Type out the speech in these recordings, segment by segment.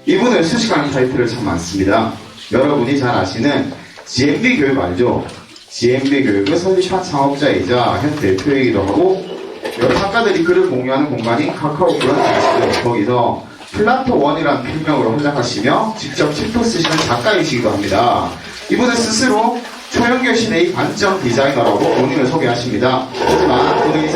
이분은 수시간 타이틀을 참 많습니다. 여러분이 잘 아시는 GMB 교육 알죠? GMB 교육의 설립 창업자이자 현 대표이기도 하고 여러 작가들이 글을 공유하는 공간인 카카오 브런치 아시죠? 거기서 플라토원이라는 필명으로 활약하시며 직접 챕터 쓰시는 작가이시기도 합니다. 이분은 스스로 초연결신의 관점 디자이너라고 본인을 소개하십니다. 하지만 오늘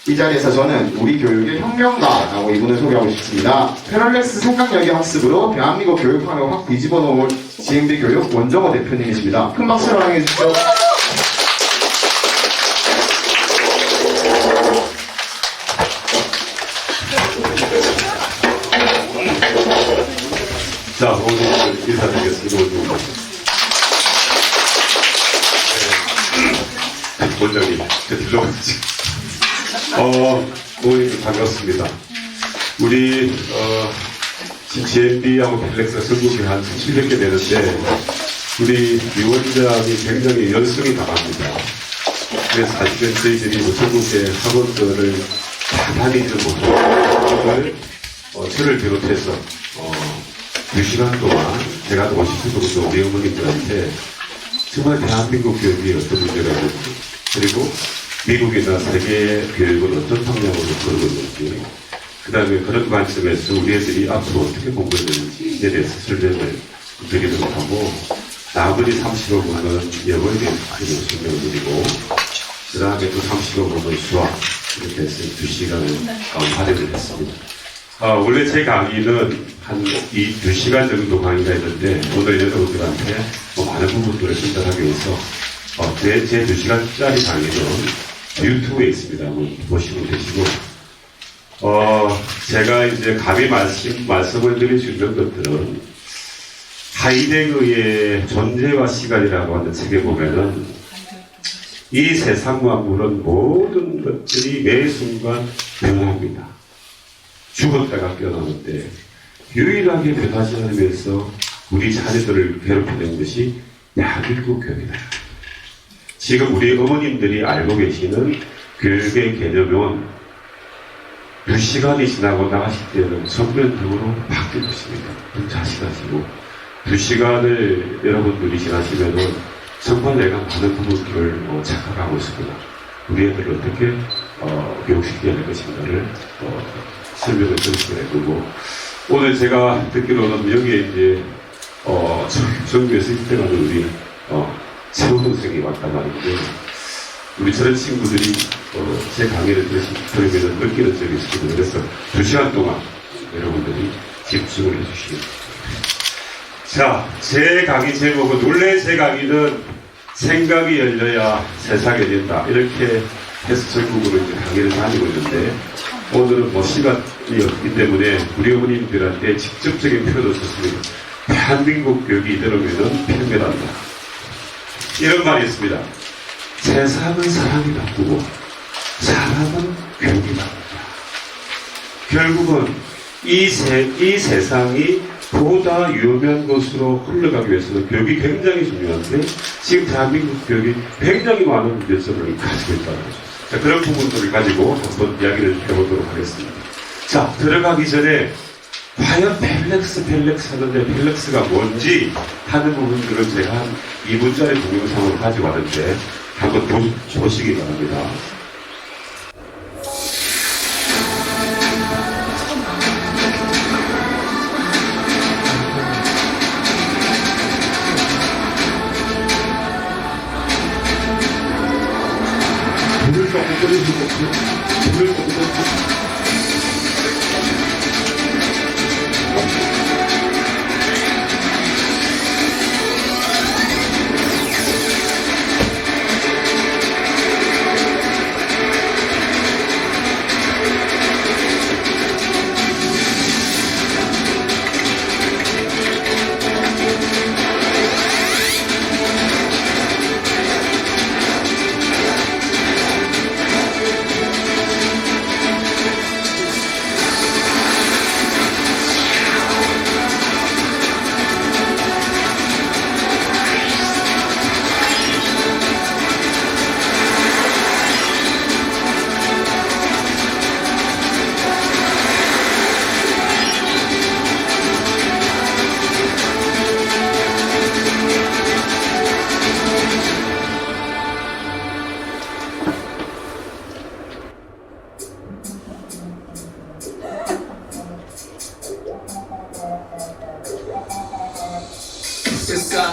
이 자리에서 저는 우리 교육의 혁명가라고 이분을 소개하고 싶습니다. 패럴렉스 생각력의 학습으로 대한민국 교육 환경을 확 뒤집어 놓을 GMB 교육 원정호 대표님이십니다. 큰 박수로 환영해 주십시오. 자, 오늘 인사드리겠습니다. 원장님, 제 들러가지고. 모임 반갑습니다. 우리, GMB하고 펠렉스가 전국에 한 700개 되는데, 우리 위원장이 굉장히 열성이 강합니다. 그래서 사실은 저희들이 전국의 학원들을 다 다니지 못하고, 저를 비롯해서, 2시간 동안 제가 50분 정도 우리 어머님들한테 정말 대한민국 교육이 어떤 문제가 있는지, 그리고 미국이나 세계 교육은 어떤 방향으로 걸고 있는지, 그 다음에 그런 관점에서 우리 애들이 앞으로 어떻게 공부해야 되는지에 대해서 설명을 드리도록 하고, 나머지 35분은 영어에 대해서 설명을 드리고, 그 다음에 또 35분은 수학, 이렇게 해서 2시간을 할애를 했습니다. 원래 제 강의는 한 2시간 정도 강의가 있는데, 오늘 여러분들한테 많은 부분들을 전달하기 위해서, 제 2시간짜리 강의는 유튜브에 있습니다. 한번 보시면 되시고, 제가 이제 감히 말씀을 드릴 수 있는 것들은, 하이데거의 존재와 시간이라고 하는 책에 보면은, 이 세상 만물은 모든 것들이 매 순간 변합니다. 죽었다가 깨어나는데 유일하게 변하지 않으면서 우리 자녀들을 괴롭히는 것이 대한민국 교육이다. 지금 우리 어머님들이 알고 계시는 교육의 개념은 2시간이 지나고 나가실 때는 전면적으로 바뀌고 있습니다. 좀 자신하시고 2시간을 여러분들이 지나시면은 정말 내가 많은 부분들을 착각하고 있습니다. 우리 애들을 어떻게 교육시켜야 할 것인가를 설명을 드리게 될 거고, 오늘 제가 듣기로는 여기에 이제 정부에서 입대하는 우리 최우 동생이 왔단 말인데, 우리 저런 친구들이 제 강의를 들으면 느끼는 적이 있습니다. 그래서 2시간 동안 여러분들이 집중을 해주시기 바랍니다. 자, 제 강의 제목은, 원래 제 강의는 생각이 열려야 세상이 열린다, 이렇게 해서 전국으로 이제 강의를 다니고 있는데, 오늘은 시간이 없기 때문에 우리 어머님들한테 직접적인 표현을 썼습니다. 대한민국 교육이 이대로면 필멸한다. 이런 말이 있습니다. 세상은 사람이 바꾸고 사람은 교육이 바꾼다. 결국은 이 세상이 보다 유명한 곳으로 흘러가기 위해서는 교육이 굉장히 중요한데, 지금 대한민국 교육이 굉장히 많은 문제점을 가지고 있다는 거죠. 자, 그런 부분들을 가지고 한번 이야기를 해보도록 하겠습니다. 자, 들어가기 전에 과연 펠렉스 하는데 펠렉스가 뭔지 하는 부분들을 제가 한 2분짜리 동영상을 가지고 왔는데 한번 보시기 바랍니다. 불을 조금 끓여주고, 불을 조금 끓여주고.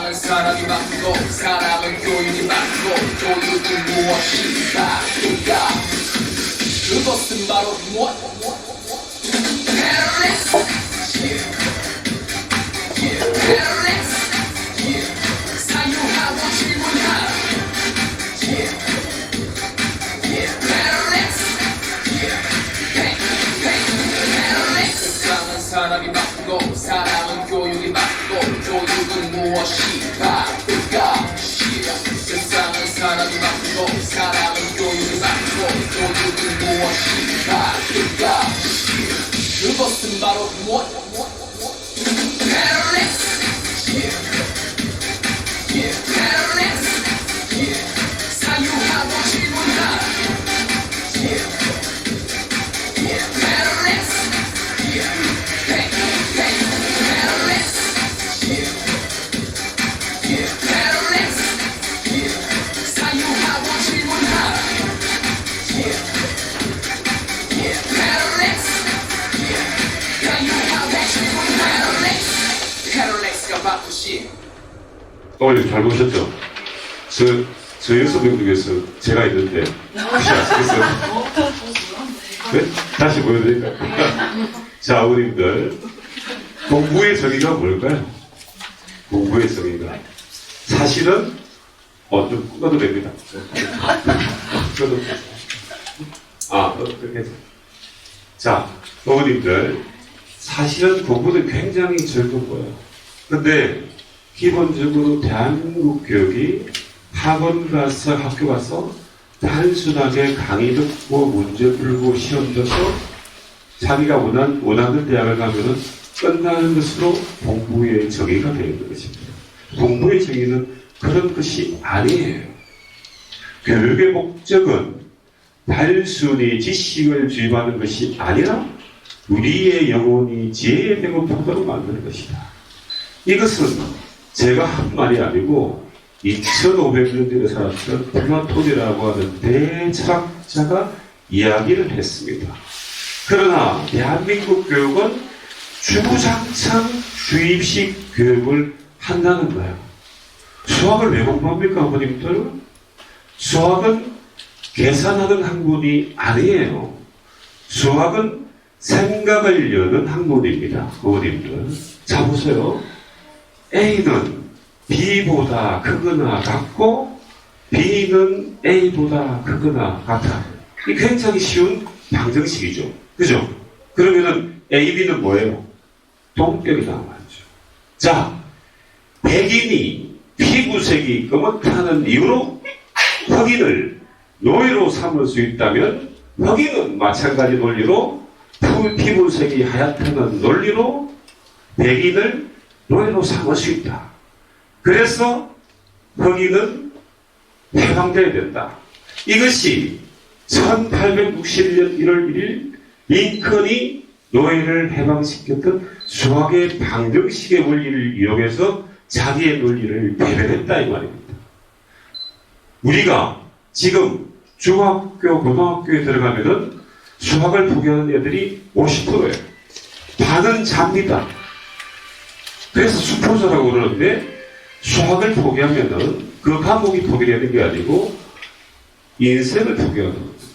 세상은 사람이 바꾸고 사람은 교육이 바꾸고 교육은 무엇인가 그것은 바로 무엇? 사유하고 질문하라 세상은 사람이 바꾸고 사람은 교육이 바꾸고 교육은 무엇인가 세상은 사람이 바꾸고 사람은 교육이 바꾸고 교육은 무엇인가 그것은 바로 무엇? 사유하고 질문하라 사유하고 질문하라 패럴렉스가 바쁘시 오늘 잘 보셨죠? 저 6명 중에서 제가 있는데 혹시 아시겠어요? 네? 다시 보여드릴까요? 자, 어머님들 공부의 정의가 뭘까요? 공부의 정의가 사실은 좀 끊어도 됩니다. 끊어도 됩니다. 그렇게 해서 자, 어머님들 사실은 공부는 굉장히 즐거운 거예요. 근데 기본적으로 대한민국 교육이 학원 가서 학교 가서 단순하게 강의 듣고 문제 풀고 시험 쳐서 자기가 원하는 대학을 가면은 끝나는 것으로 공부의 정의가 되어 있는 것입니다. 공부의 정의는 그런 것이 아니에요. 교육의 목적은 단순히 지식을 주입하는 것이 아니라 우리의 영혼이 지혜의 배고픔으로 만드는 것이다. 이것은 제가 한 말이 아니고 2500년 전에 살았던 플라톤이라고 하는 대철학자가 이야기를 했습니다. 그러나 대한민국 교육은 주구장창 주입식 교육을 한다는 거예요. 수학을 왜 공부합니까, 어머님들? 수학은 계산하는 학문이 아니에요. 수학은 생각을 여는 학문입니다, 어머님들. 자, 보세요. A는 B보다 크거나 같고 B는 A보다 크거나 같아. 이 굉장히 쉬운 방정식이죠. 그죠? 그러면은 A, B는 뭐예요? 동격이 나와야죠. 자, 백인이 피부색이 검었다는 이유로 흑인을 노예로 삼을 수 있다면 흑인은 마찬가지 논리로 피부색이 하얗다는 논리로 백인을 노예로 삼을 수 있다. 그래서 흑인은 해방돼야 된다. 이것이 1861년 1월 1일 링컨이 노예를 해방시켰던 수학의 방정식의 원리를 이용해서 자기의 논리를 배변했다 이 말입니다. 우리가 지금 중학교, 고등학교에 들어가면은 수학을 포기하는 애들이 50%예요. 반은 잡니다. 그래서 수포자라고 그러는데 수학을 포기하면은 그 과목이 포기되는 게 아니고 인생을 포기하는 겁니다.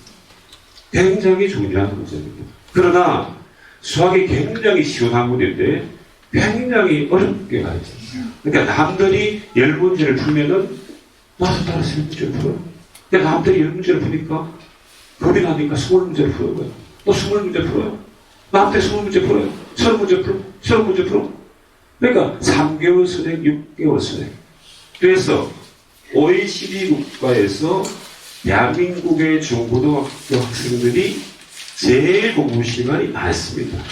굉장히 중요한 문제입니다. 그러나 수학이 굉장히 쉬운 학문인데 굉장히 어렵게 가르쳐요. 그러니까 남들이 10문제를 풀면은 나도 따라서 10문제를 풀어요. 그러니까 남들이 10문제를 푸니까 겁이 나니까 20문제를 풀어요. 또 20문제 풀어요. 남들이 20문제 풀어요. 30문제 풀어. 30문제 풀어. 그러니까 3개월 선행, 6개월 선행. 그래서 OECD 국가에서 대한민국의 중고등학교 학생들이 제일 공부 시간이 많습니다.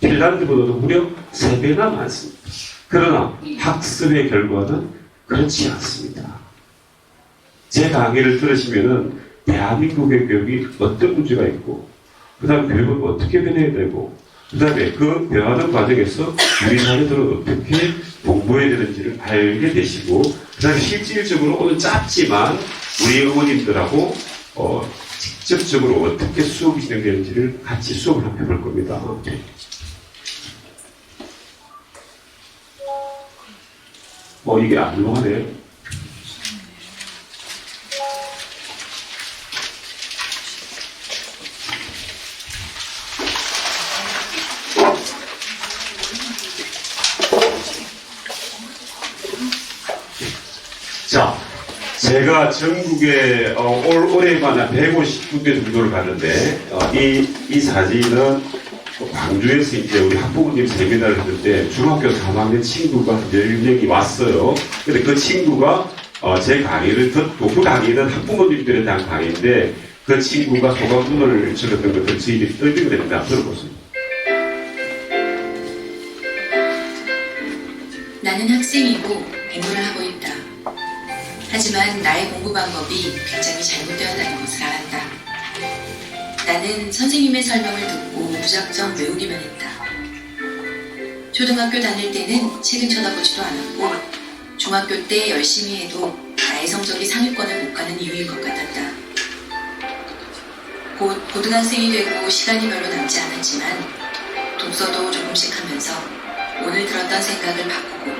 핀란드보다도 무려 3배나 많습니다. 그러나 학습의 결과는 그렇지 않습니다. 제 강의를 들으시면은 대한민국의 교육이 어떤 문제가 있고 그 다음에 교육은 어떻게 변해야 되고 그 다음에 그 변하는 과정에서 우리나라들은 어떻게 공부해야 되는지를 알게 되시고 그 다음에 실질적으로 오늘 짧지만 우리 어머님들하고 직접적으로 어떻게 수업이 진행되는지를 같이 수업을 한번 해볼 겁니다. 이게 안 넘어가네. 자, 제가 전국에 올해만 한 150군데 정도를 갔는데 이 사진은 광주에서 이제 우리 학부모님 세미나를 했는데 중학교 3학년 친구가 10명이 왔어요. 근데 그 친구가 제 강의를 듣고, 그 강의는 학부모님들에 대한 강의인데 그 친구가 소감문을 적었던 것을 저희들이 떠들게 됩니다. 들어보세요. 나는 학생이고 공부를 하고 있다. 하지만 나의 공부 방법이 굉장히 잘못되었다는 것을 알았다. 나는 선생님의 설명을 듣고 무작정 외우기만 했다. 초등학교 다닐 때는 책은 쳐다보지도 않았고 중학교 때 열심히 해도 나의 성적이 상위권을 못 가는 이유인 것 같았다. 곧 고등학생이 되고 시간이 별로 남지 않았지만 독서도 조금씩 하면서 오늘 들었던 생각을 바꾸고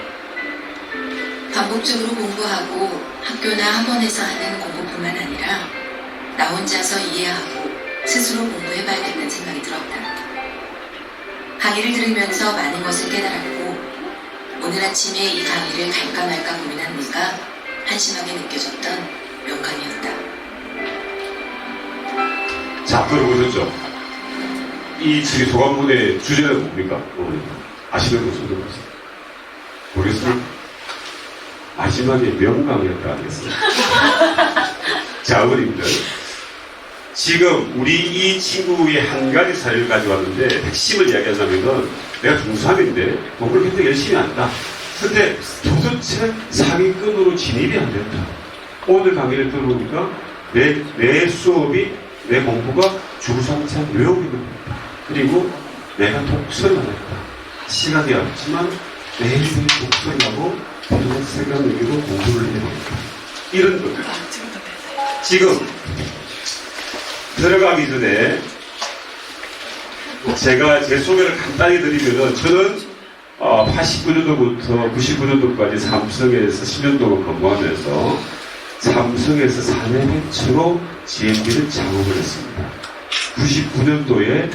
반복적으로 공부하고 학교나 학원에서 하는 공부뿐만 아니라 나 혼자서 이해하고 스스로 공부해봐야겠다는 생각이 들었다. 강의를 들으면서 많은 것을 깨달았고 오늘 아침에 이 강의를 갈까 말까 고민한 내가 한심하게 느껴졌던 명강이었다. 자, 들어보셨죠? 이 지금 소감문의 주제는 뭡니까? 아시는 분들 보세요. 모르겠어요? 마지막에 명강이었다 아니겠어요? 자, 어머님들. 지금 우리 이 친구의 한 가지 사례를 가져왔는데 핵심을 이야기하자면은 내가 중3인데 공부를 굉장히 열심히 한다. 근데 도대체 상위권으로 진입이 안 된다. 오늘 강의를 들어보니까 내 수업이, 내 공부가 주구장창 외우기는 된다. 그리고 내가 독서를 안 했다. 시간이 없지만 매일매일 독서를 하고 그런 생각 의미로 공부를 해야 된다. 이런 겁니다. 지금 들어가기 전에 제가 제 소개를 간단히 드리면은 저는 89년도부터 99년도까지 삼성에서 10년 동안 근무하면서 삼성에서 4년 벤처로 GMB를 창업을 했습니다. 99년도에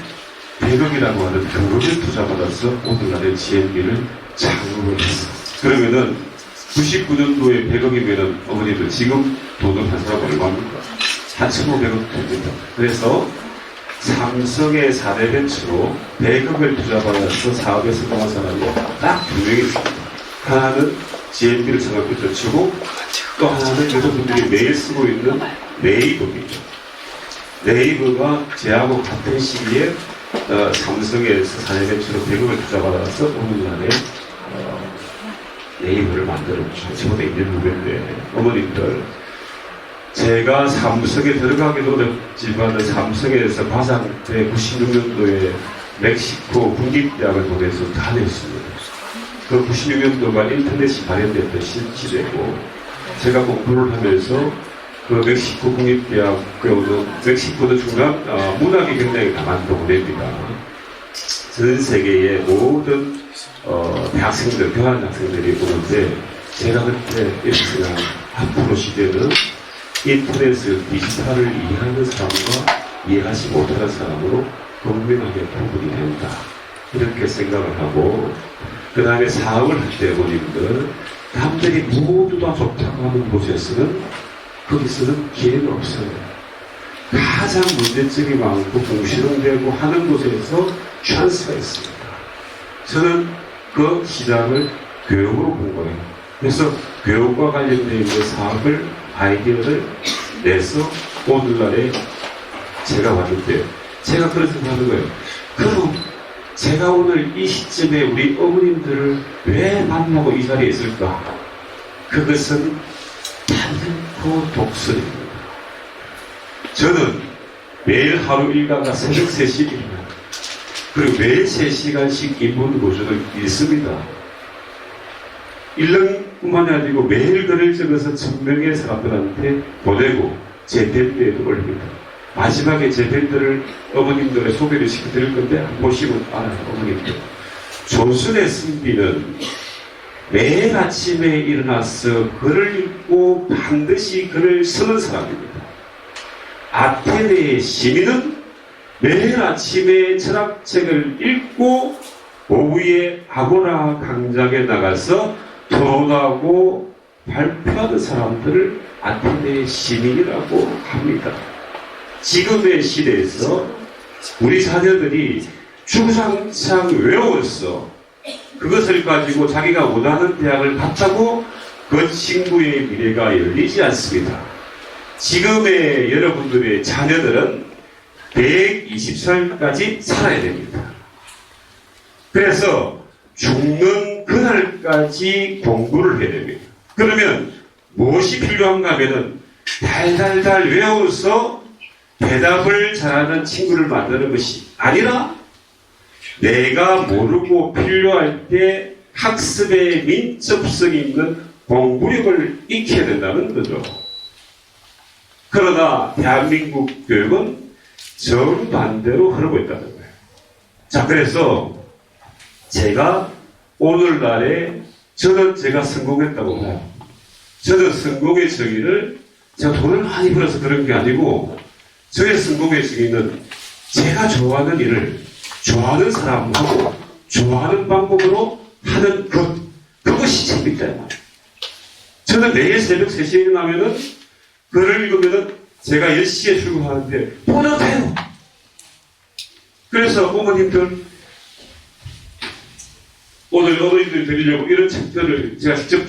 100억이라고 하는 경로를 투자받아서 오늘날의 GMB를 창업을 했습니다. 그러면은 99년도에 100억이면은 어머니들 지금 돈을 한 사람 얼마입니까? 한 1,500억 됩니다. 그래서 삼성의 4대 벤처로 100억을 투자받아서 사업에 성공한 사람이 딱 2명이 있습니다. 하나는 GMB를 창업했던 치고 또 하나는 여러분들이 매일 쓰고 있는 네이버입니다. 네이버가 제하고 같은 시기에 삼성에서 4대 벤처로 100억을 투자받아서 오늘날에 네이버를 만들었죠. 저보다 2년 후배인데 어머님들 제가 삼성에 들어가기도 어렵지만 삼성에서 과장 때 96년도에 멕시코 국립대학을 보내서 다녔습니다. 그 96년도가 인터넷이 발현됐던 시대고 제가 공부를 하면서 그 멕시코 국립대학교는 멕시코는 중간 문학이 굉장히 강한 동네입니다. 전 세계의 모든 대학생들, 교환 학생들이 오는데 제가 그때 이렇게 앞으로 시대는 인터넷을, 디지털을 이해하는 사람과 이해하지 못하는 사람으로 분명하게 구분이 된다. 이렇게 생각을 하고 그 다음에 사업을 할 때 본인들 남들이 모두 다 좋다고 하는 곳에서는 거기서는 기회가 없어요. 가장 문제점이 많고 공실용되고 하는 곳에서 찬스가 있습니다. 저는 그 시장을 교육으로 본 거예요. 그래서 교육과 관련되어 있는 사업을, 아이디어를 내서 오늘날에 제가 왔을 때 제가 그런 생각하는 거예요. 그럼 제가 오늘 이 시점에 우리 어머님들을 왜 만나고 이 자리에 있을까? 그것은 단연코 독서입니다. 저는 매일 하루 일과가 새벽 3시에 일어나요. 그리고 매일 3시간씩 인문 고전을 읽습니다. 읽는뿐만이 아니고 매일 글을 적어서 1000명의 사람들한테 보내고 제 밴드에도 올립니다. 마지막에 제 밴드를 어머님들의 소개를 시켜드릴 건데 보시면 알아요. 어머님들. 조선의 신비는 매일 아침에 일어나서 글을 읽고 반드시 글을 쓰는 사람입니다. 아테네의 시민은 매일 아침에 철학책을 읽고 오후에 아고라 광장에 나가서 토론하고 발표하는 사람들을 아테네의 시민이라고 합니다. 지금의 시대에서 우리 자녀들이 주구장창 외워서 그것을 가지고 자기가 원하는 대학을 갔다고 그 친구의 미래가 열리지 않습니다. 지금의 여러분들의 자녀들은 120살까지 살아야 됩니다. 그래서 죽는 그날까지 공부를 해야 됩니다. 그러면 무엇이 필요한가 하면은 달달달 외워서 대답을 잘하는 친구를 만드는 것이 아니라 내가 모르고 필요할 때 학습의 민첩성이 있는 공부력을 익혀야 된다는 거죠. 그러나 대한민국 교육은 정반대로 흐르고 있다는 거예요. 자, 그래서 제가 오늘날에 저는 제가 성공했다고 봐요. 저는 성공의 정의를 제가 돈을 많이 벌어서 그런 게 아니고 저의 성공의 정의는 제가 좋아하는 일을 좋아하는 사람하고 좋아하는 방법으로 하는 그것이 재밌다. 저는 매일 새벽 3시에 일어나면은 글을 읽으면은 제가 10시에 출근하는데 뿌듯해요. 그래서 어머님들 오늘 어머님들 드리려고 이런 책들을 제가 직접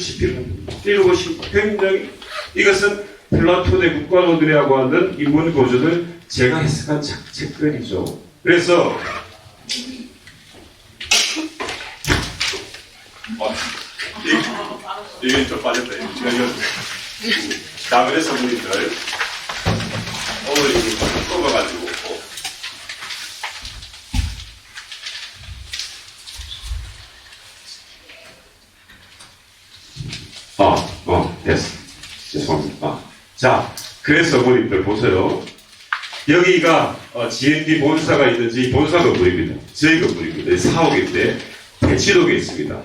읽어보시고 굉장히 이것은 플라톤의 국가론이라고 하는 인문 고전을 제가 해석한 책들이죠. 그래서 이게 좀 빠졌다. 제가 이거 나그네 선물님들 오늘 이거 뽑아가지고 됐어. 죄송합니다. 자, 그래서 어머님들 보세요. 여기가 GND 본사가 있는지 본사 건물입니다. 저희 건물입니다. 사옥인데 대치동에 있습니다.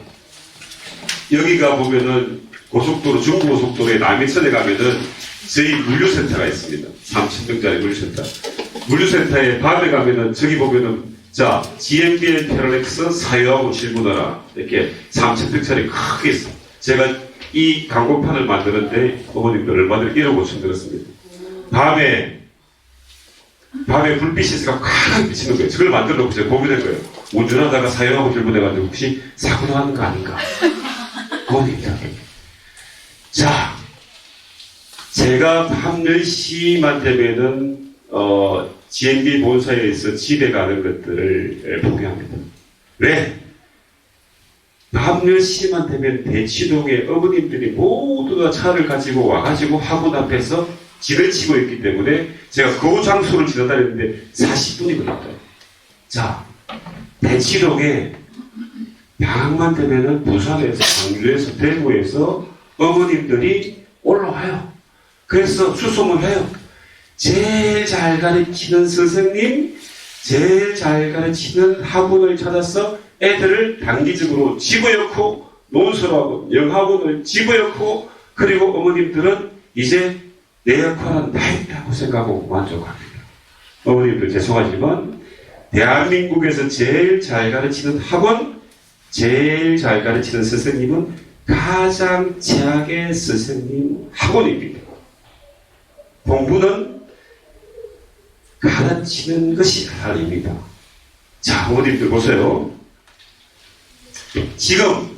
여기가 보면은 고속도로, 중부고속도로에 남이천에 가면은 저희 물류센터가 있습니다. 3,000명짜리 물류센터. 물류센터에 밤에 가면은 저기 보면은 자, GMBN 패럴렉스 사유하고 질문하라. 이렇게 3,000평짜리 크게 있어. 제가 이 광고판을 만드는데 어머님들 얼마 전에 1억 5천 들었습니다. 밤에 불빛이 있으니까 콱 비치는 거예요. 저걸 만들어 놓고 제가 고민한 거예요. 운전하다가 사유하고 질문해가지고 혹시 사고 나는 거 아닌가? 어머님들. 자, 제가 밤 10시만 되면은 GMB 본사에서 집에 가는 것들을 포기합니다. 왜? 밤 10시만 되면 대치동에 어머님들이 모두 다 차를 가지고 와가지고 학원 앞에서 집을 치고 있기 때문에 제가 그 장소를 지나다녔는데 40분이 걸렸어요. 자, 대치동에 방학만 되면은 부산에서, 광주에서, 대구에서 어머님들이 올라와요. 그래서 수소문 해요. 제일 잘 가르치는 선생님, 제일 잘 가르치는 학원을 찾아서 애들을 단기적으로 집어넣고 논술하고 영학원을 집어넣고 그리고 어머님들은 이제 내 역할은 다 했다고 생각하고 만족합니다. 어머님들 죄송하지만 대한민국에서 제일 잘 가르치는 학원, 제일 잘 가르치는 선생님은 가장 최악의 선생님 학원입니다. 공부는 가르치는 것이 아닙니다. 자, 어머님들 보세요. 지금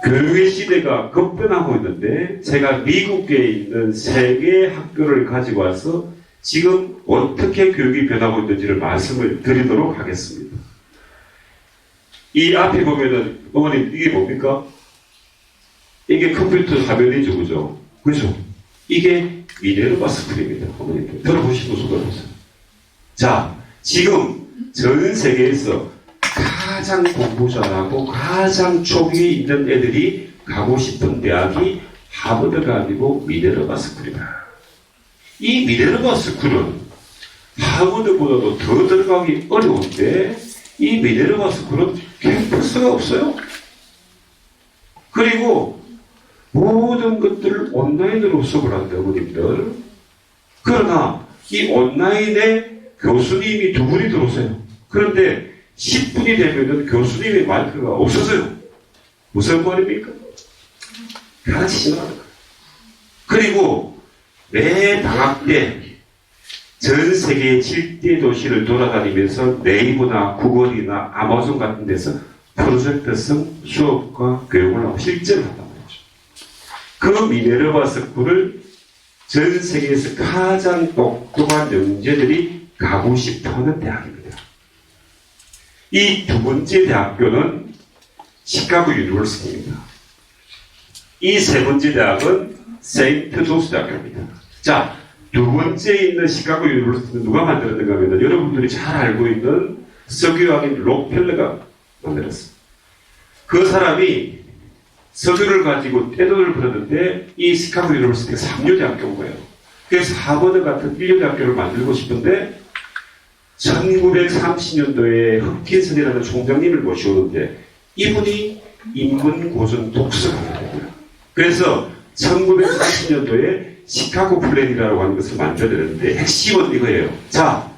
교육의 시대가 급변하고 있는데 제가 미국에 있는 세 개의 학교를 가지고 와서 지금 어떻게 교육이 변하고 있는지를 말씀을 드리도록 하겠습니다. 이 앞에 보면은 어머님 이게 뭡니까? 이게 컴퓨터 화면이죠, 그죠? 그죠? 이게 미네르바 스쿨입니다. 어머님들 들어보시고 들어보세요. 자, 지금 전 세계에서 가장 공부 잘하고 가장 초기에 있는 애들이 가고 싶은 대학이 하버드가 아니고 미네르바 스쿨이다. 이 미네르바 스쿨은 하버드보다도 더 들어가기 어려운데 이 미네르바 스쿨은 캠퍼스가 없어요. 그리고 모든 것들을 온라인으로 수업을 한다, 어머님들. 그러나 이 온라인에 교수님이 두 분이 들어오세요. 그런데 10분이 되면은 교수님의 마이크가 없어져요. 무슨 말입니까? 가르치지는 않아요. 그리고 매 방학 때 전 세계 7대 도시를 돌아다니면서 네이버나 구글이나 아마존 같은 데서 프로젝트성 수업과 교육을 하고 실제로 한단 말이죠. 그 미네르바 스쿨을 전 세계에서 가장 똑똑한 영재들이 가고 싶어하는 대학입니다. 이 두 번째 대학교는 시카고 유니버시티입니다. 이 세 번째 대학은 세인트 조스 대학교입니다. 자, 두 번째 있는 시카고 유니버시티는 누가 만들었는가 하면 여러분들이 잘 알고 있는 석유왕인 록펠러가 만들었어요. 그 사람이 석유를 가지고 떼돈을 벌었는데 이 시카고 유니버시티가 3류 대학교인 거예요. 그래서 하버드 같은 1류 대학교를 만들고 싶은데 1930년도에 흑킨슨이라는 총장님을 모셔오는데 이분이 인문고전 독서가 됩니다. 그래서 1940년도에 시카고 플랜이라고 하는 것을 만들어내는데 핵심은 이거예요. 자,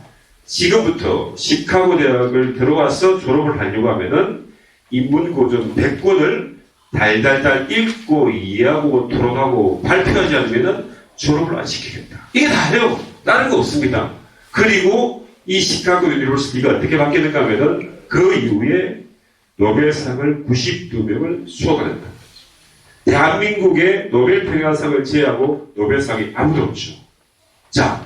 지금부터 시카고 대학을 들어와서 졸업을 하려고 하면은 인문고전 100권을 달달달 읽고 이해하고 토론하고 발표하지 않으면은 졸업을 안 시키겠다. 이게 다예요. 다른 거 없습니다. 그리고 이 시카고 유니버시티가 어떻게 바뀌었는가 하면은 그 이후에 노벨상을 92명을 수여받았다. 대한민국의 노벨평화상을 제외하고 노벨상이 아무도 없죠. 자,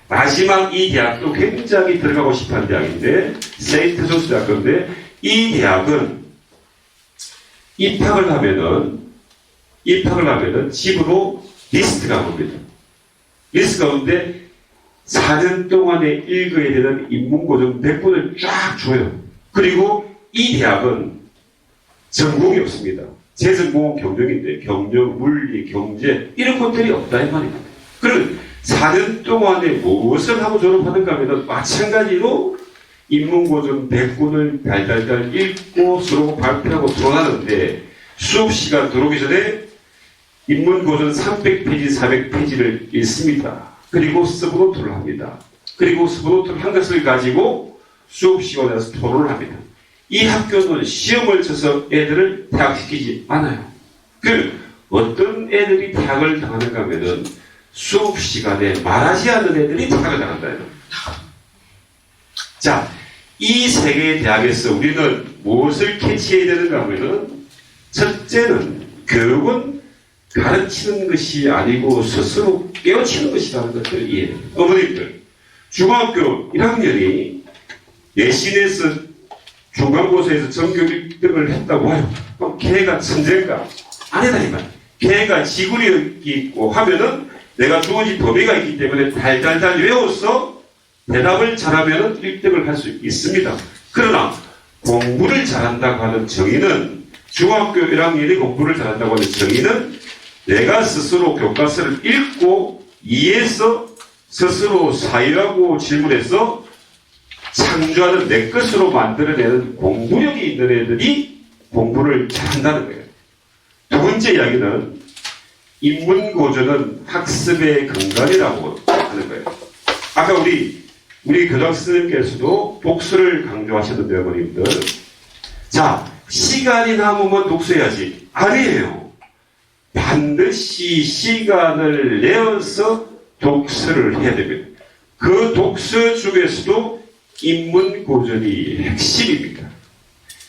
마지막 이 대학도 굉장히 들어가고 싶은 대학인데 세인트 조스 대학교인데 이 대학은 입학을 하면은 집으로 리스트가 옵니다. 리스트가 오는데 4년 동안에 읽어야 되는 인문고전 100권을 쫙 줘요. 그리고 이 대학은 전공이 없습니다. 제 전공은 경영인데 경영, 물리, 경제 이런 것들이 없다 이 말입니다. 그러면 4년 동안에 무엇을 하고 졸업하는가 하면 마찬가지로 인문고전 100권을 달달달 읽고 서로 발표하고 토론하는데 수업 시간 들어오기 전에 인문고전 300페이지, 400페이지를 읽습니다. 그리고 서브노트를 합니다. 그리고 서브노트를 한 것을 가지고 수업 시간에서 토론을 합니다. 이 학교는 시험을 쳐서 애들을 퇴학시키지 않아요. 어떤 애들이 퇴학을 당하는가 하면은 수업 시간에 말하지 않는 애들이 퇴학을 당한다. 자, 이 세 개의 대학에서 우리는 무엇을 캐치해야 되는가 하면은 첫째는 교육은 가르치는 것이 아니고 스스로 깨우치는 것이라는 것을 이해해요. 어머님들, 중학교 1학년이 내신에서 중간고사에서 전교 1등을 했다고 해요. 그럼 걔가 천재인가? 아니다 이 말. 걔가 지구력이 있고 하면은 내가 주어진 범위가 있기 때문에 달달달 외워서 대답을 잘하면 1등을 할 수 있습니다. 그러나 공부를 잘한다고 하는 정의는 중학교 1학년이 공부를 잘한다고 하는 정의는 내가 스스로 교과서를 읽고 이해해서 스스로 사유하고 질문해서 창조하는 내 것으로 만들어내는 공부력이 있는 애들이 공부를 잘한다는 거예요. 두 번째 이야기는 인문고전은 학습의 근간이라고 하는 거예요. 아까 우리 교장 선생님께서도 독서를 강조하셨는데 어머님들, 자, 시간이 남으면 독서해야지. 아니에요. 반드시 시간을 내어서 독서를 해야 됩니다. 그 독서 중에서도 인문고전이 핵심입니다.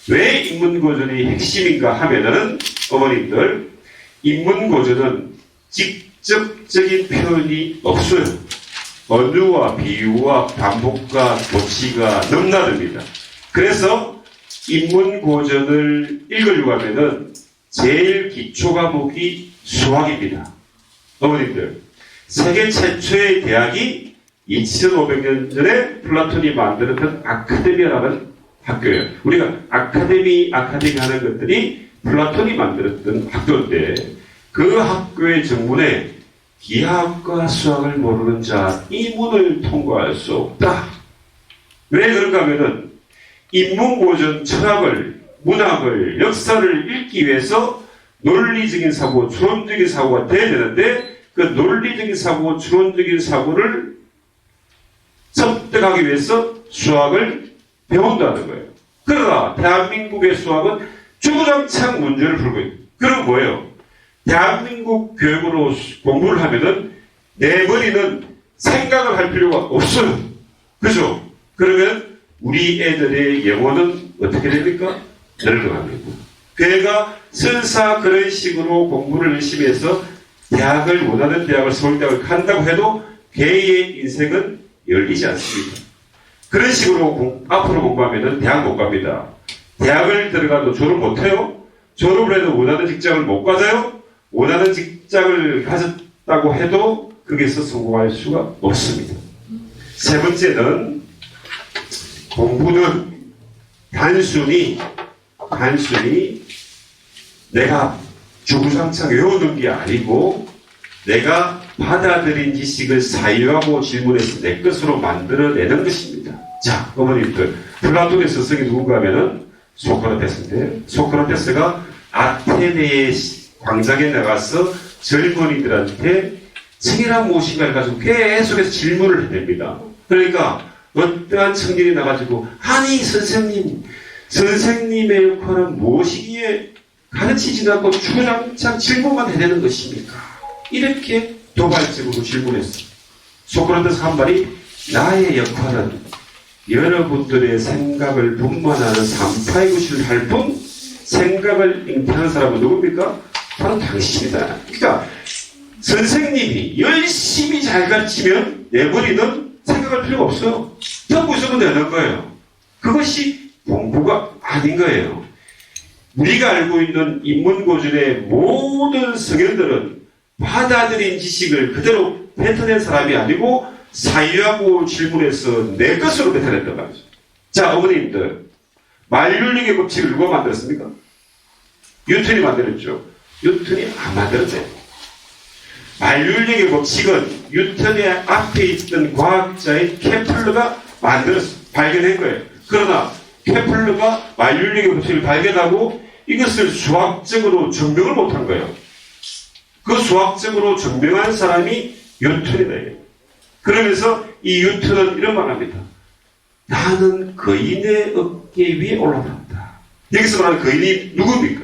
왜 인문고전이 핵심인가 하면은 어머님들, 인문고전은 직접적인 표현이 없어요. 언어와 비유와 반복과 도치가 넘나듭니다. 그래서 인문고전을 읽으려고 하면은 제일 기초 과목이 수학입니다. 어머님들, 세계 최초의 대학이 2500년 전에 플라톤이 만들었던 아카데미아라는 학교예요. 우리가 아카데미 하는 것들이 플라톤이 만들었던 학교인데 그 학교의 정문에 기하학과 수학을 모르는 자 이 문을 통과할 수 없다. 왜 그런가 하면은 인문고전 철학을, 문학을, 역사를 읽기 위해서 논리적인 사고, 추론적인 사고가 돼야 되는데 그 논리적인 사고, 추론적인 사고를 습득하기 위해서 수학을 배운다는 거예요. 그러나 대한민국의 수학은 주구장창 문제를 풀고 있어요. 그럼 뭐예요? 대한민국 교육으로 공부를 하면은 내 머리는 생각을 할 필요가 없어요. 그죠? 그러면 우리 애들의 영어는 어떻게 됩니까? 늙어갑니다. 걔가 설사 그런 식으로 공부를 열심히 해서 대학을 원하는 대학을 서울대학을 간다고 해도 걔의 인생은 열리지 않습니다. 그런 식으로 앞으로 공부하면 대학 못 갑니다. 대학을 들어가도 졸업 못해요. 졸업을 해도 원하는 직장을 못 가져요. 원하는 직장을 가졌다고 해도 거기서 성공할 수가 없습니다. 세 번째는 공부는 단순히 내가 주구장창 외우는 게 아니고 내가 받아들인 지식을 사유하고 질문해서 내 것으로 만들어내는 것입니다. 자, 어머님들, 플라톤의 스승이 누군가 하면은 소크라테스인데, 소크라테스가 아테네의 광장에 나가서 젊은이들한테 생이란 무엇인가를 가지고 계속해서 질문을 해냅니다. 그러니까 어떠한 청년이 나가지고 아니 선생님의 역할은 무엇이기에 가르치지도 않고 주구장창 질문만 해내는 것입니까? 이렇게 도발적으로 질문했어요. 소크라테스 한 말이 나의 역할은 여러분들의 생각을 분만하는 삼파이구시를 할 뿐 생각을 잉태하는 사람은 누굽니까? 바로 당신이다. 그러니까 선생님이 열심히 잘 가르치면 내 머리는 생각할 필요가 없어요. 듣고 있으면 되는 거예요. 그것이 공부가 아닌 거예요. 우리가 알고 있는 인문고전의 모든 성현들은 받아들인 지식을 그대로 뱉어낸 사람이 아니고 사유하고 질문해서 내 것으로 뱉어냈단 말이죠. 자, 어머님들, 만륜력의 법칙을 누가 만들었습니까? 뉴턴이 만들었죠. 뉴턴이 안 만들었어요. 만륜력의 법칙은 뉴턴의 앞에 있던 과학자인 케플러가 발견한 거예요. 그러나 케플러가 만륜력의 법칙을 발견하고 이것을 수학적으로 증명을 못한 거예요. 그 수학적으로 증명한 사람이 뉴턴이다. 그러면서 이 뉴턴은 이런 말 합니다. 나는 거인의 어깨 위에 올라간다. 여기서 말하는 거인이 누굽니까?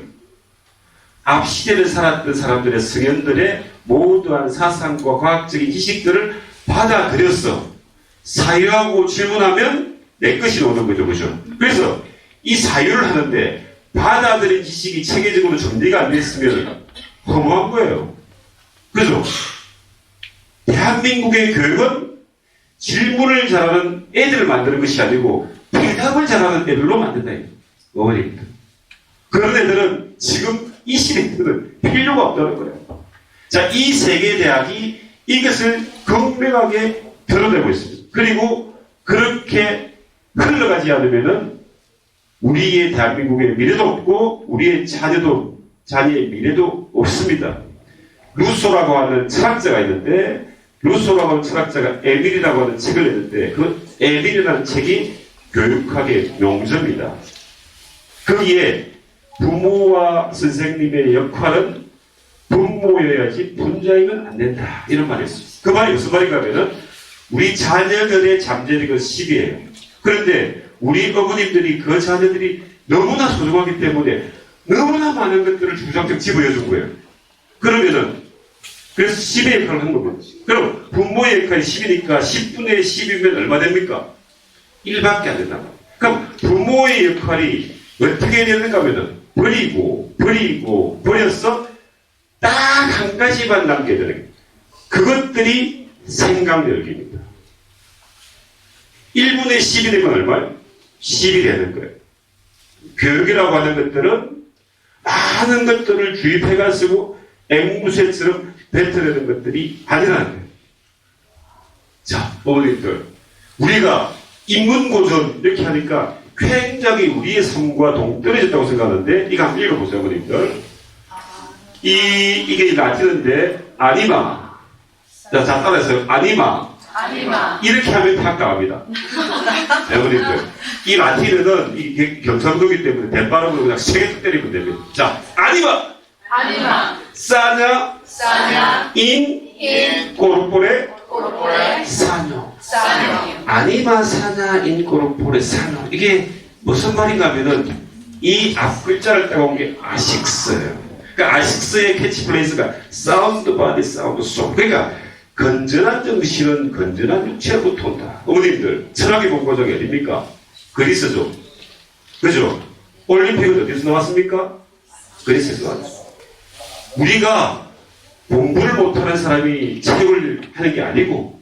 앞 시대를 살았던 사람들의 성현들의 모두한 사상과 과학적인 지식들을 받아들여서 사유하고 질문하면 내 것이 오는 거죠. 그죠? 그래서 이 사유를 하는데 받아들인 지식이 체계적으로 정리가 안 됐으면 허무한 거예요. 그죠? 대한민국의 교육은 질문을 잘하는 애들을 만드는 것이 아니고 대답을 잘하는 애들로 만든다. 어머니입니다. 그런 애들은 지금 이 시대에는 필요가 없다는 거예요. 자, 이 세계 대학이 이것을 극명하게 드러내고 있습니다. 그리고 그렇게 흘러가지 않으면은 우리의 대한민국의 미래도 없고 우리의 자녀의 미래도 없습니다. 루소라고 하는 철학자가 있는데 루소라고 하는 철학자가 에밀이라고 하는 책을 냈는데 그 에밀이라는 책이 교육학의 명저입니다. 거기에 부모와 선생님의 역할은 분모여야지 분자이면 안 된다. 이런 말이 있어요. 그 말이 무슨 말인가 하면은 우리 자녀들의 잠재력은 10이에요. 그런데 우리 어머님들이 그 자녀들이 너무나 소중하기 때문에 너무나 많은 것들을 주장적 집어여준 거예요. 그러면은 그래서 10의 역할을 한 겁니다. 그럼 부모의 역할이 10이니까 10분의 10이면 얼마 됩니까? 1밖에 안 된다. 그럼 부모의 역할이 어떻게 되는가 하면은 버려서 딱 한 가지만 남겨야 되는 거예요. 그것들이 생각력입니다. 1분의 10이 되면 얼마예요? 10이 되는 거예요. 교육이라고 하는 것들은 많은 것들을 주입해가지고 앵무새처럼 뱉어내는 것들이 아니라는 거예요. 자, 어머니들, 우리가 인문고전 이렇게 하니까 굉장히 우리의 삶과 동떨어졌다고 생각하는데 이거 한번 읽어보세요, 어머니들. 이게 라틴어인데 아니마. 자, 따라해서요. 아니마. 이렇게 하면 다 나갑니다. 어머니들, 이 라틴어는 이게 경상도이기 때문에 대발음으로 그냥 세게 때리면 됩니다. 자, 아니마. 아니마 싸냐 싸냐 인 코르포레 코르포레 사뇨. 싸뇨 아니마 사냐 인코르포레 사뇨. 이게 무슨 말인가 하면은 이 앞 글자를 따온 게 아식스예요. 그러니까 아식스의 캐치프레이즈가 사운드 바디 사운드 송. 그러니까 건전한 정신은 건전한 육체로부터 온다. 어머님들 철학의 본고장이 어딥니까? 그리스죠. 그죠? 올림픽은 어디서 나왔습니까? 그리스에서 나왔어요. 우리가 공부를 못하는 사람이 체육을 하는 게 아니고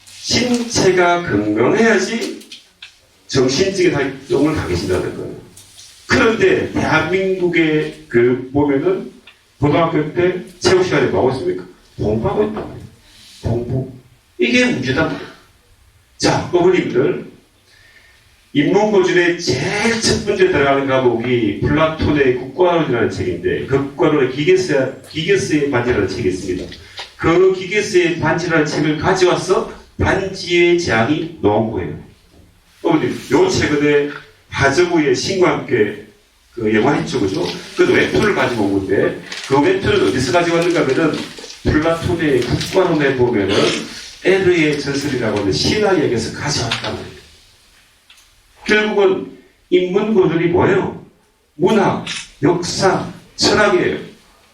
신체가 건강해야지 정신적인 활동을 하계신다는 거예요. 그런데 대한민국의 보면은 고등학교 때 체육 시간에 뭐 하고 있습니까? 공부하고 있단 말이에요. 공부. 이게 문제다. 자, 어머님들 인문고전의 제일 첫 번째 들어가는 과목이 플라톤의 국가론이라는 책인데 그 국가론의 기게스의 반지라는 책이 있습니다. 그 기게스의 반지라는 책을 가져와서 반지의 제왕이 나온 거예요. 어머님, 요 최근에 하정우의 신과 함께 그 영화 했죠, 그죠? 그 웹툰을 가지고 온 건데 그 웹툰은 어디서 가져왔는가 하면은 플라톤의 국가론에 보면은 에르의 전설이라고 하는 신화역에서 가져왔단 말이에요. 결국은 인문고전이 뭐예요? 문학, 역사, 철학이에요.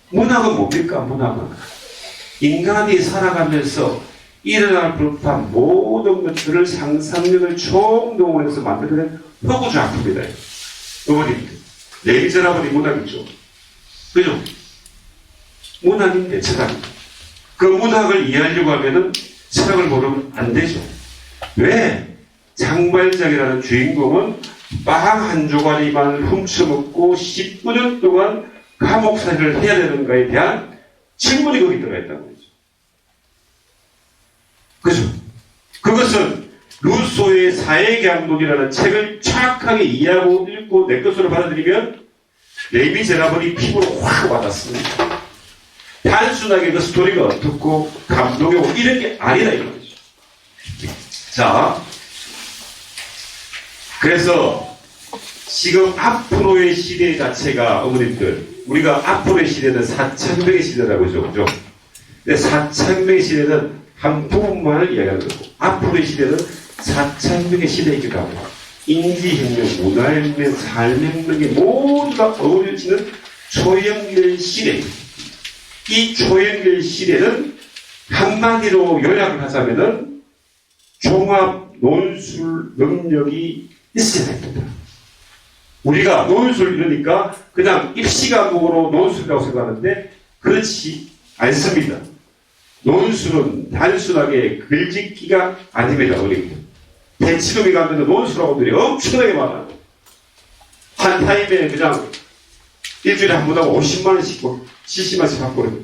문학은 뭡니까? 문학은 인간이 살아가면서 일어날 법한 모든 것들을 상상력을 총동원해서 만들어낸 허구 작품이다. 어머님, 레미제라블이 문학이죠. 그죠? 문학인데 철학입니다. 그 문학을 이해하려고 하면은 철학을 모르면 안 되죠. 왜? 장발장이라는 주인공은 빵 한 조각이만 훔쳐먹고 19년 동안 감옥살이를 해야 되는가에 대한 질문이 거기 들어가 있다는 거죠. 그죠? 그것은 루소의 사회계약론이라는 책을 정확하게 이해하고 읽고 내 것으로 받아들이면 레미제라블이 피부로 확 와닿습니다. 단순하게 그 스토리가 어떻고 감동이 오고 이런 게 아니다 이런 거죠. 자, 그래서 지금 앞으로의 시대 자체가 어머님들 우리가 앞으로의 시대는 4,000명의 시대라고 하죠. 그죠? 근데 4,000명의 시대는 한 부분만을 이야기하는 거고 앞으로의 시대는 4,000명의 시대이기도 하고 인지혁명, 문화혁명, 삶혁명이 모두가 어우러지는 초연결 시대. 이 초연결 시대는 한마디로 요약을 하자면은 종합 논술 능력이 있어야 됩니다. 우리가 논술 이러니까 그냥 입시 과목으로 논술이라고 생각하는데 그렇지 않습니다. 논술은 단순하게 글짓기가 아닙니다. 어린이들. 대치동에 가면 논술학원들이 엄청나게 많아요. 한 타임에 그냥 일주일에 한 번 하고 50만원씩 70만원씩 받고 그래요.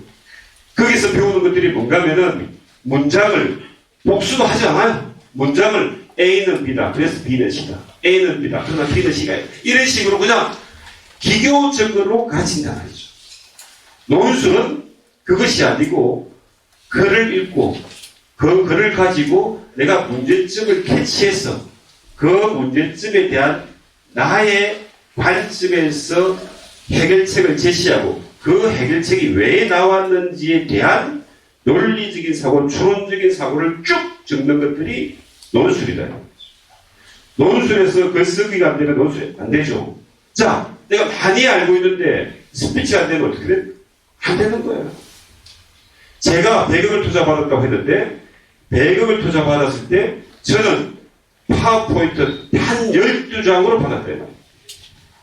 거기서 배우는 것들이 뭔가 하면은 문장을 복수도 하지 않아요. 문장을 A는 B다. 그래서 B는 C다. A는 B다. 그러나 B는 C가 이런 식으로 그냥 기교적으로 가르친다 말이죠. 논술은 그것이 아니고 글을 읽고 그 글을 가지고 내가 문제점을 캐치해서 그 문제점에 대한 나의 관점에서 해결책을 제시하고 그 해결책이 왜 나왔는지에 대한 논리적인 사고, 추론적인 사고를 쭉 적는 것들이 논술이다. 논술에서 글쓰기가 안 되면 논술이 안 되죠. 자, 내가 많이 알고 있는데 스피치가 안 되면 어떻게 돼? 안 되는 거예요. 제가 100억을 투자받았다고 했는데 100억을 투자받았을 때 저는 파워포인트 한 12장으로 받았대요.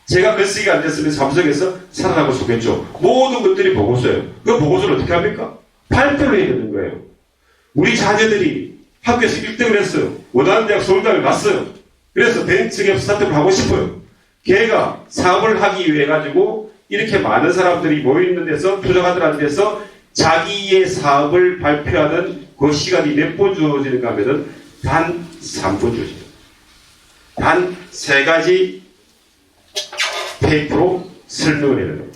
제가 글쓰기가 안 됐으면 삼성에서 살아남을 수 없겠죠. 모든 것들이 보고서예요. 그 보고서를 어떻게 합니까? 발표를 해야 되는 거예요. 우리 자녀들이 학교에서 1등을 했어요. 원하는 대학 서울대학을 갔어요. 그래서 벤처기업 스타트업을 하고 싶어요. 걔가 사업을 하기 위해 가지고 이렇게 많은 사람들이 모여있는 데서 투자가들한 데서 자기의 사업을 발표하는 그 시간이 몇 번 주어지는가 하면은 단 3분 주어집니다. 단 3가지 페이퍼로 설명을 해야 돼요.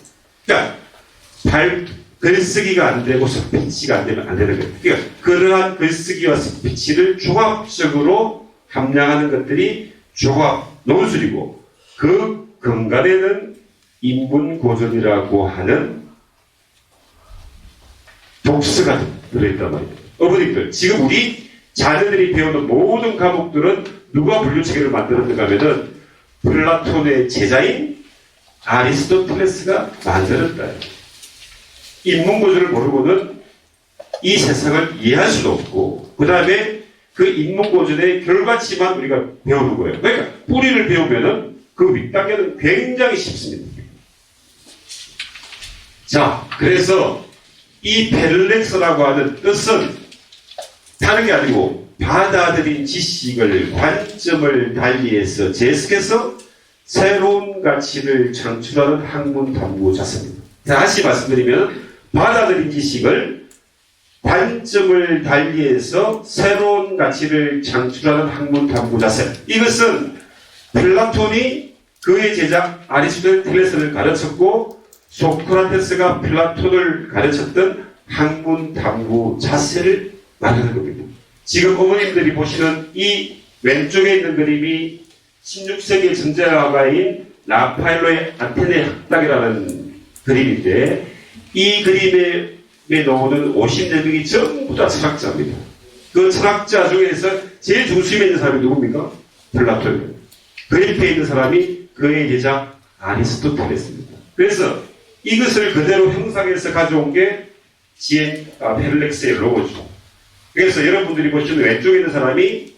그러니까 글쓰기가 안 되고 스피치가 안 되면 안 되는 거예요. 그러니까 그러한 글쓰기와 스피치를 종합적으로 함량하는 것들이 종합 논술이고 그 근간에는 인문고전이라고 하는 독서가 들어있단 말이에요. 어머니들, 지금 우리 자녀들이 배우는 모든 과목들은 누가 분류체계를 만들었는가 하면은 플라톤의 제자인 아리스토텔레스가 만들었다. 인문고주를 모르고는 이 세상을 이해할 수도 없고, 그 다음에 그 인문고전의 결과치만 우리가 배우는 거예요. 그러니까 뿌리를 배우면은 그 윗단계는 굉장히 쉽습니다. 자, 그래서 이 펠렉스라고 하는 뜻은 다른 게 아니고 받아들인 지식을 관점을 달리해서 재해석해서 새로운 가치를 창출하는 학문 탐구 자세입니다. 다시 말씀드리면 받아들인 지식을 관점을 달리해서 새로운 가치를 창출하는 학문 탐구 자세. 이것은 플라톤이 그의 제자 아리스토텔레스를 가르쳤고 소크라테스가 플라톤을 가르쳤던 학문 탐구 자세를 말하는 겁니다. 지금 어머님들이 보시는 이 왼쪽에 있는 그림이 16세기 전자화가인 라파엘로의 아테네 학당이라는 그림인데, 이 그림에 나오는 54명이 전부 다 철학자입니다. 그 철학자 중에서 제일 중심에 있는 사람이 누굽니까? 플라톤이에요. 그 옆에 있는 사람이 그의 제자 아리스토텔레스입니다. 그래서 이것을 그대로 형상해서 가져온 게 펠렉스의 로고죠. 그래서 여러분들이 보시는 왼쪽에 있는 사람이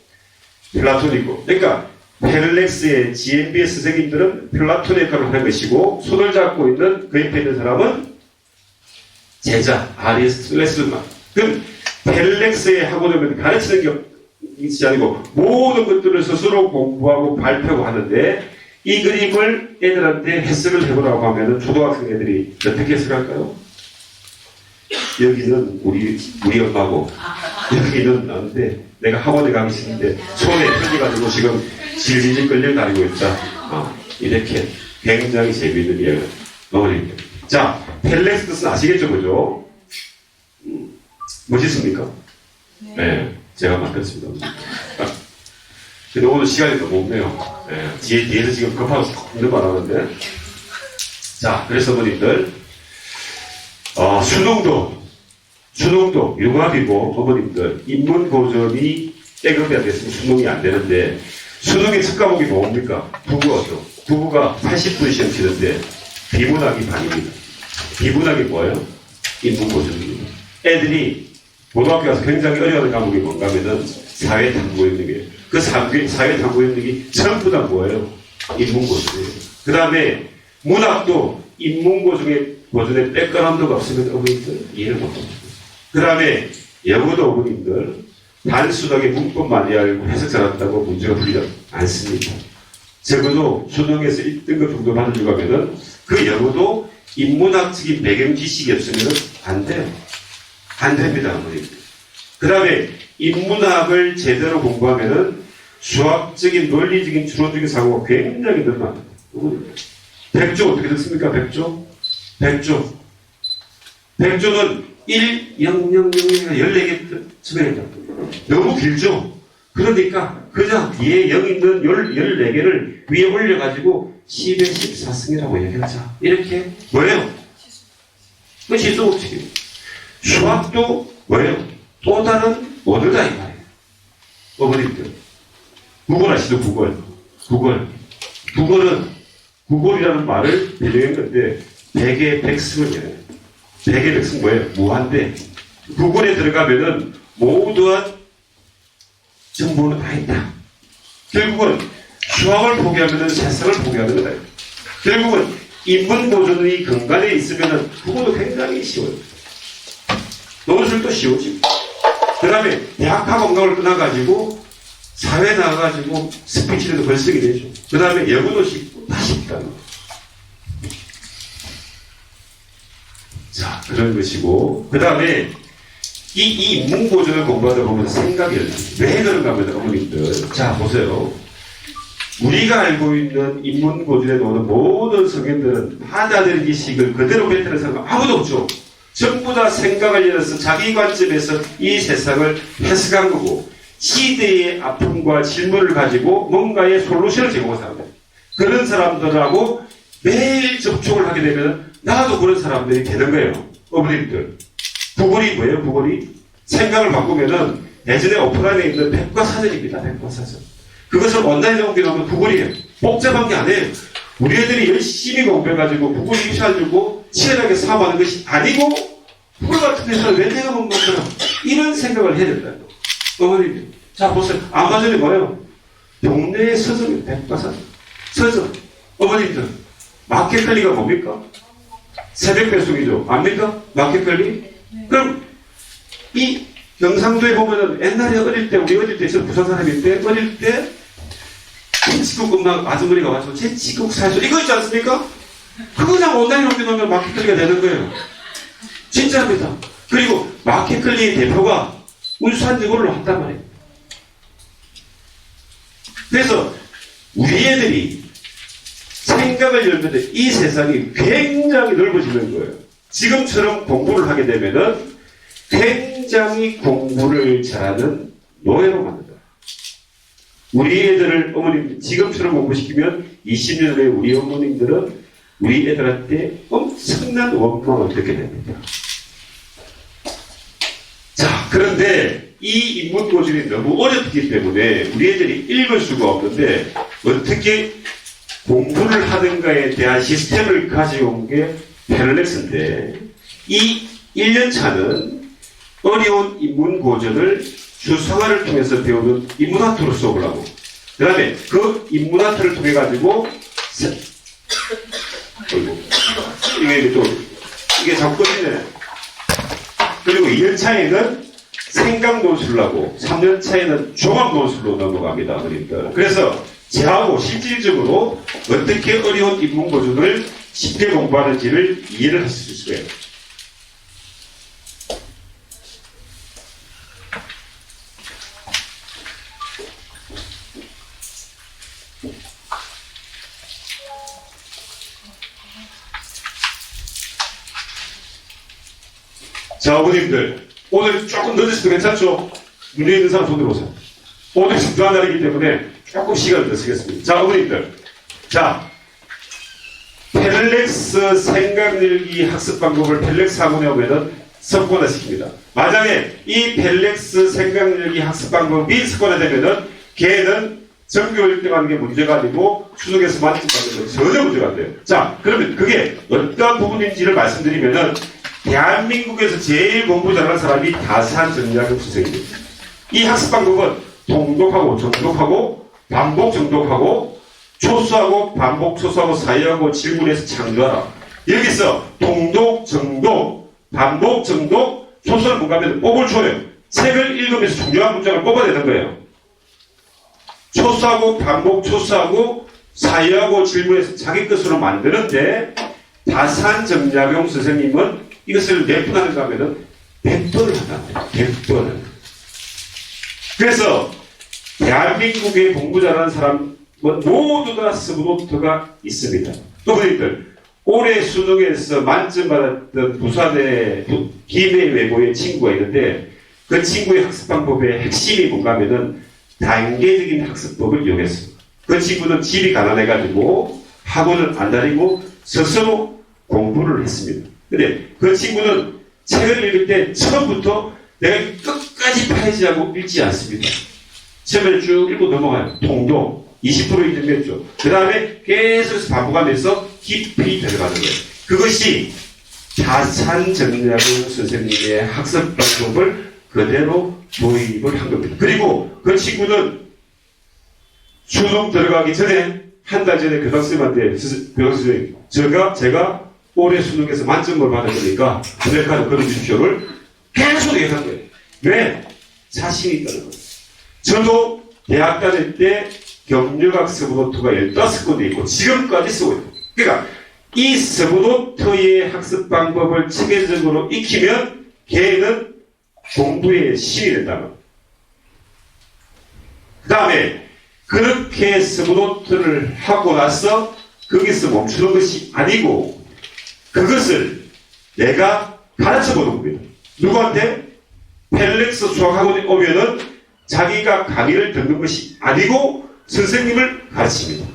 플라톤이고, 그러니까 펠렉스의 GMBS 선생님들은 플라톤의 역할을 하는 것이고, 손을 잡고 있는 그 옆에 있는 사람은 제자 아리스토텔레스만. 그럼 펠렉스의 학원을 가르치는 것이 아니고 모든 것들을 스스로 공부하고 발표하고 하는데, 이 그림을 애들한테 해석을 해보라고 하면 초등학생 애들이 어떻게 해석할까요? 여기는 우리 엄마고 여기는 나인데 내가 학원에 가기 싫은데 손에 편지 가지고 지금 질질 끌려다니고 있다. 이렇게 굉장히 재미있는 이야기가 어머니입니다. 자, 펠렉스 뜻은 아시겠죠, 그죠? 멋있습니까? 네, 제가 만들었습니다. 근데 오늘 시간이 너무 없네요. 네, 뒤에서 지금 급하고 있는 말 하는데. 자, 그래서 어머님들, 수능도 융합이고, 어머님들, 인문고전이 백업이 됐으면 수능이 안 되는데, 수능의 첫 과목이 뭡니까? 국어죠. 국어가 80분 시험 치는데, 비문학이 반입니다. 비문학이 뭐예요? 인문고전입니다. 애들이 고등학교 가서 굉장히 어려워하는 과목이 뭔가 하면은 사회탐구협력이에요. 그 사회탐구협력이 전부 다 뭐예요? 인문고전이에요. 그 다음에 문학도 인문고전의 백그라운드가 없으면 어머님들 이해를 못합니다. 그 다음에 영어도 어머님들 단순하게 문법만 이해하고 해석 잘한다고 문제가 풀리지 않습니다. 적어도 수능에서 1등급 정도 받으려고 하면은 그 영어도 인문학적인 배경 지식이 없으면 안 돼요. 안 됩니다, 어머님. 그 다음에 인문학을 제대로 공부하면은 수학적인, 논리적인, 추론적인 사고가 굉장히 늘어납니다. 백조 어떻게 됐습니까? 백조는 1, 0, 0, 0, 14개 처리합니다. 너무 길죠? 그러니까 그냥 뒤에 0 있는 14개를 위에 올려가지고 10의 14승이라고 얘기하자. 이렇게 뭐예요? 그 시수법칙이에요. 수학도 뭐예요? 또 다른 원어다 이 말이에요. 어머님들. 국어 아시죠? 국어이라는 말을 빌려낸 건데 백의 백승을 얘기해요. 백의 백승 뭐예요? 무한대. 국어에 들어가면은 모두한 정보는 다 있다. 결국은 수학을 포기하면은 세상을 포기하는 거다. 결국은 인문고전이 근간에 있으면은 국어도 굉장히 쉬워요. 논술도 쉬워지고. 그 다음에 대학학 공강을 끝나가지고 사회 나가가지고 스피치에도 벌쓰게 되죠. 그 다음에 영어도 쉽고 다 쉽다는 거예요. 자, 그런 것이고. 그 다음에 이 인문고전을 공부하다 보면 생각이 열려요. 왜 그런가 하면 어머님들. 자, 보세요. 우리가 알고 있는 인문고전에 나오는 모든 성인들은 받아들인 지식을 그대로 뱉는 사람은 아무도 없죠. 전부 다 생각을 열어서 자기 관점에서 이 세상을 해석한 거고, 시대의 아픔과 질문을 가지고 뭔가의 솔루션을 제공한 사람들. 그런 사람들하고 매일 접촉을 하게 되면 나도 그런 사람들이 되는 거예요. 어머님들. 구글이 뭐예요? 구글이 생각을 바꾸면은 예전에 오프라인에 있는 백과사전입니다. 백과사전. 그것을 온라인에 옮겨놓으면 구글이에요. 복잡한 게 아니에요. 우리 애들이 열심히 공부해가지고 구글 입시해주고 치열하게 사업하는 것이 아니고 프로 같은 데서 왜 내가 못 만들어? 이런 생각을 해야 된다고. 어머님, 자 보세요. 아마존이 뭐예요? 동네의 서점이 백과사전. 서점. 어머님들, 마켓컬리가 뭡니까? 새벽 배송이죠. 압니까? 마켓컬리? 그럼 이 경상도에 보면은 옛날에 어릴 때 우리 어릴 때 있어 부산 사람인데 어릴 때 제치국 엄마 아주머니가 와서 제치국 사줘 이거 있지 않습니까? 그거 그냥 온라인 옮겨놓으면 마켓컬리가 되는 거예요. 진짜입니다. 그리고 마켓컬리의 대표가 울산 여고를 한단 말이에요. 그래서 우리 애들이 생각을 열면 이 세상이 굉장히 넓어지는 거예요. 지금처럼 공부를 하게 되면은 굉장히 공부를 잘하는 노예로 만든다. 우리 애들을 어머님 지금처럼 공부시키면 20년 후에 우리 어머님들은 우리 애들한테 엄청난 원망을 듣게 됩니다. 자, 그런데 이 인문 고증이 너무 어렵기 때문에 우리 애들이 읽을 수가 없는데 어떻게 공부를 하는가에 대한 시스템을 가져온 게 펠렉스인데 이 1년차는 어려운 인문 고전을 주성화를 통해서 배우는 인문학토를 수업을 그 다음에 그 인문학토를 통해 가지고 이게 자꾸 꺼지네. 그리고 2년차에는 생각 논술을 하고 3년차에는 종합 논술로 넘어갑니다. 그러니까 그래서 저하고 실질적으로 어떻게 어려운 인문 고전을 쉽게 공부하는지를 이해를 하실 수 있을 거예요. 자, 어머님들, 오늘 조금 늦으셔도 괜찮죠? 문제 있는 사람 손 들어보세요. 오늘 중요한 날이기 때문에 조금 시간을 더 쓰겠습니다. 자, 어머님들. 자, 펠렉스 생각일기 학습 방법을 펠렉스 학원에 오면은 습관화시킵니다. 만약에 이 펠렉스 생각일기 학습 방법이 습관화되면은 걔는 전교 1등하는 게 문제가 아니고 수능에서 만점 받는 건 전혀 문제가 안 돼요. 자, 그러면 그게 어떤 부분인지를 말씀드리면은 대한민국에서 제일 공부 잘하는 사람이 다산 전략의 선생님입니다. 이 학습 방법은 통독하고 정독하고 반복 정독하고 초수하고 반복 초수하고 사이하고 질문해서 창조하라. 여기서 통독 정독 반복 정독 초수를 뭔가하면 뽑을 줘요. 책을 읽으면서 중요한 문장을 뽑아야 되는 거예요. 초수하고 반복 초수하고 사이하고 질문해서 자기 것으로 만드는데 다산 정약용 선생님은 이것을 몇 분 하는가 하면은 100번을 한다. 100번을. 그래서 대한민국에 공부 잘하는 사람 모두 다 스브노트가 있습니다. 또 그러니까 올해 수능에서 만점 받았던 부산의 김해 외고의 친구가 있는데 그 친구의 학습 방법의 핵심이 뭔가 하면은 단계적인 학습법을 이용했습니다. 그 친구는 집이 가난해가지고 학원을 안 다니고 스스로 공부를 했습니다. 근데 그 친구는 책을 읽을 때 처음부터 내가 끝까지 파야지 하고 읽지 않습니다. 처음에 쭉 읽고 넘어가요. 통독 20% 읽겠죠. 그 다음에 계속해서 반복하면서 깊이 들어가는 거예요. 그것이 다산 정약용 선생님의 학습 방법을 그대로 도입을 한 겁니다. 그리고 그 친구는 수능 들어가기 전에 한 달 전에 교장선생님한테 교장선생님 제가 올해 수능에서 만점을 받을 거니까 블랙카드 걸어주십시오를 계속 얘기한 거예요. 왜? 자신이 있다는 거예요. 저도 대학 다닐 때 경력학 서브노트가 15건도 있고 지금까지 쓰고 있어요. 그러니까 이 서브노트의 학습 방법을 체계적으로 익히면 걔는 공부에 신이 된다는 거예요. 그 다음에 그렇게 서브노트를 하고 나서 거기서 멈추는 것이 아니고 그것을 내가 가르쳐 보는 겁니다. 누구한테? 펠렉스 수학학원에 오면은 자기가 강의를 듣는 것이 아니고 선생님을 가르칩니다.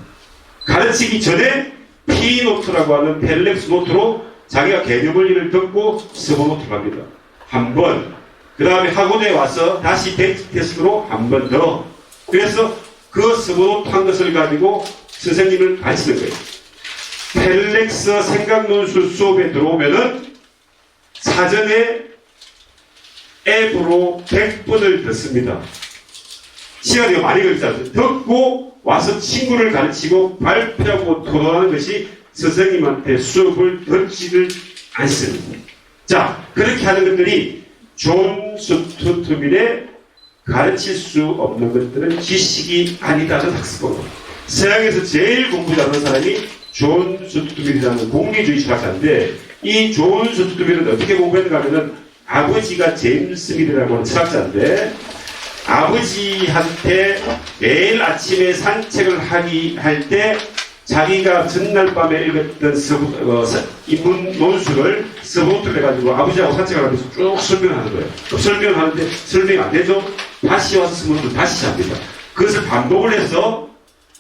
가르치기 전에 P노트라고 하는 펠렉스 노트로 자기가 개념을 듣고 서브노트를 합니다. 한 번, 그 다음에 학원에 와서 다시 벤치 테스트로 한 번 더. 그래서 그 스무노트한 것을 가지고 선생님을 가르치는 거예요. 펠렉스 생각논술 수업에 들어오면은 사전에 앱으로 100번을 듣습니다. 시간이 많이 걸리잖아요. 듣고 와서 친구를 가르치고 발표하고 토론하는 것이 선생님한테 수업을 듣지를 않습니다. 자, 그렇게 하는 것들이 존 스튜어트밀에 가르칠 수 없는 것들은 지식이 아니다는 학습법입니다. 서양에서 제일 공부 잘하는 사람이 존 스튜어트밀이라는 공리주의 철학자인데, 이 존 스튜어트밀은 어떻게 공부했는가 하면은 아버지가 제임스 밀이라고 하는 철학자인데, 아버지한테 매일 아침에 산책을 할 때 자기가 전날 밤에 읽었던 인문 논술을 서부트를 해가지고 아버지하고 산책을 하면서 쭉 설명하는 거예요. 설명을 하는데 설명이 안 되죠? 다시 와서 서부트를 다시 합니다. 그것을 반복을 해서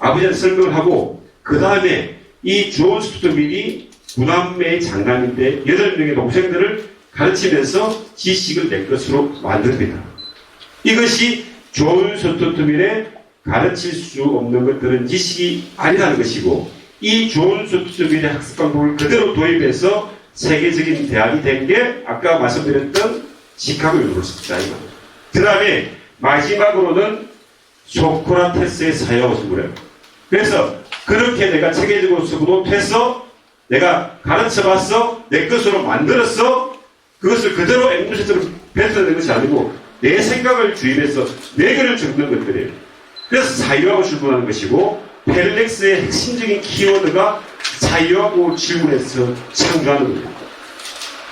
아버지한테 설명을 하고, 그 다음에 이 존 스튜어트밀이 9남매의 장남인데 8명의 동생들을 가르치면서 지식을 내 것으로 만듭니다. 이것이 존 스튜어트밀의 가르칠 수 없는 것들은 지식이 아니라는 것이고, 이 존 스튜어트밀의 학습 방법을 그대로 도입해서 세계적인 대학이 된 게 아까 말씀드렸던 시카고 유니버시티다. 그 다음에 마지막으로는 소크라테스의 사회학을 공부해요. 그래서 그렇게 내가 체계적으로 수업해서 내가 가르쳐봤어, 내 것으로 만들었어, 그것을 그대로 앵무새처럼 뱉어내는 것이 아니고 내 생각을 주입해서 내 글을 적는 것들이에요. 그래서 자유하고 질문하는 것이고, 펠렉스의 핵심적인 키워드가 자유하고 질문해서 창조하는 거예요.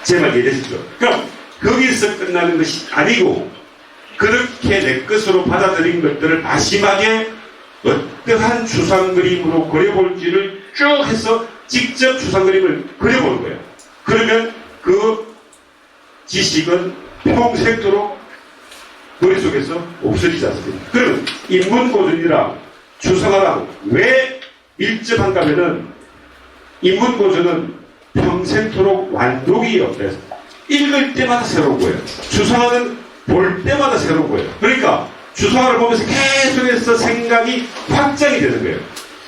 제 말 이해되시죠? 그럼 거기서 끝나는 것이 아니고, 그렇게 내 것으로 받아들인 것들을 마지막에 어떠한 추상 그림으로 그려볼지를 쭉 해서 직접 추상 그림을 그려보는 거예요. 그러면 그 지식은 평생도록 머릿속에서 없어지지 않습니다. 그러면 인문고전이랑 추상화랑 왜 밀접한가 하면은, 인문고전은 평생토록 완독이 없다. 읽을 때마다 새로운 거예요. 추상화는 볼 때마다 새로운 거예요. 그러니까 추상화를 보면서 계속해서 생각이 확장이 되는 거예요.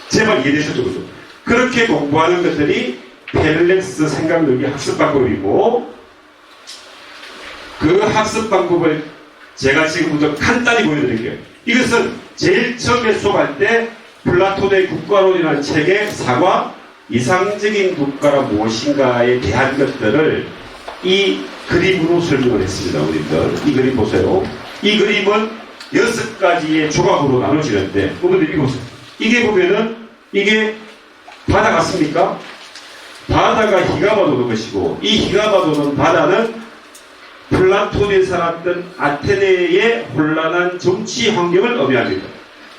제 말 이해되셨죠? 그죠? 그렇게 공부하는 것들이 펠렉스 생각력이 학습 방법이고, 그 학습 방법을 제가 지금부터 간단히 보여드릴게요. 이것은 제일 처음에 수업할 때 플라톤의 국가론이라는 책의 사과, 이상적인 국가가 무엇인가에 대한 것들을 이 그림으로 설명을 했습니다. 우리들 이 그림 보세요. 이 그림은 6가지의 조각으로 나눠지는데, 여러분들 이거 보세요. 이게 보면은 이게 바다 같습니까? 바다가 희가가 도는 것이고, 이 희가가 도는 바다는 플라톤이 살았던 아테네의 혼란한 정치 환경을 의미합니다.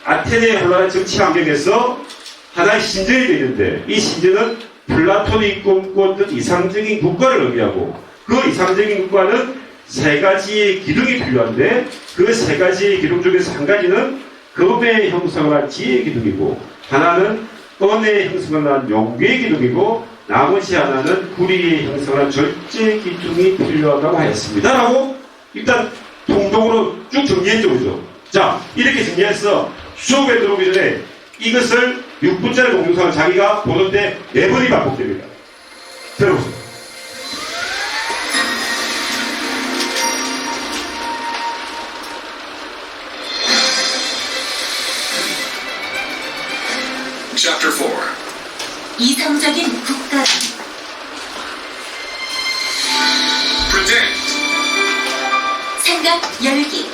아테네의 혼란한 정치 환경에서 하나의 신전이 되는데, 이 신전은 플라톤이 꿈꾸었던 이상적인 국가를 의미하고, 그 이상적인 국가는 3가지의 기둥이 필요한데, 그 3가지의 기둥 중에서 한 가지는 금의 형성을 한 지혜의 기둥이고, 하나는 은의 형성을 한 용기의 기둥이고, 나머지 하나는 구리의 형성한 절제 기둥이 필요하다고 하였습니다. 라고 일단 통독으로 쭉 정리했죠. 그죠? 자, 이렇게 정리해서 수업에 들어오기 전에 이것을 6분짜리 동영상을 자기가 보는데 4번이 반복됩니다. 들어보세요. Chapter 4. 이성적인 국가. Predict. 생각 열기.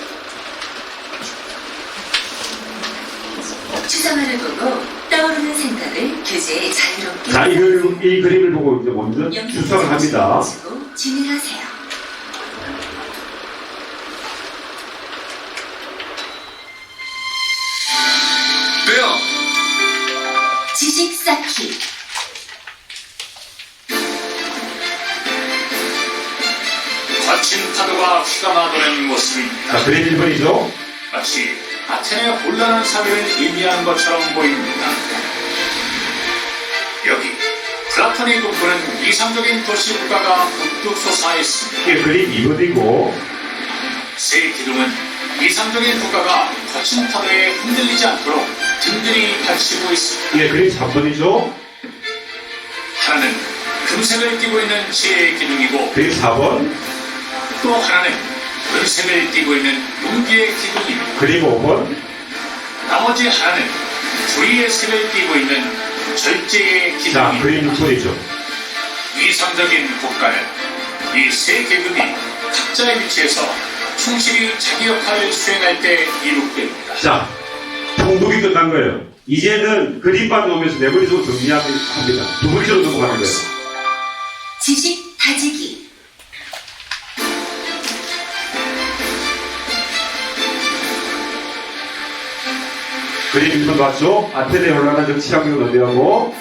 추상화를 보고 떠오르는 생각을 교재에 자유롭게. 자, 이 그림을 보고 이제 먼저 추상을 합니다. 진행하세요. Bill. 지식 쌓기. 거친 파도가 휘감아도는 모습입니다. 자, 그림 1번이죠. 마치 아테네의 혼란한 사회를 의미하는 것처럼 보입니다. 여기 플라톤의 꿈꾸는 이상적인 도시국가가 우뚝 솟아있습니다. 이게 그림 2번이고, 새 기둥은 이상적인 국가가 거친 파도에 흔들리지 않도록 든든히 받치고 있습니다. 이게 그림 3번이죠. 하나는 금색을 띠고 있는 지혜의 기둥이고 그림 4번, 또 하나는 은색을 띠고 있는 용기의 기둥입니다. 그림 5번, 나머지 하나는 불의의 색을 띠고 있는 절제의 자, 기둥입니다. 그림 6번이죠. 이상적인 국가는 이 세 계급이 각자의 위치에서 충실히 자기 역할을 수행할 때 이룩됩니다. 자, 통독이 끝난 거예요. 이제는 그림만 놓으면서 네 머릿속으로 정리합니다. 두 번째로 넘어가는 거예요. 지식 다지기. 그림 1번 봤죠? 아테네 혼란한 정치 환경을 의미하고,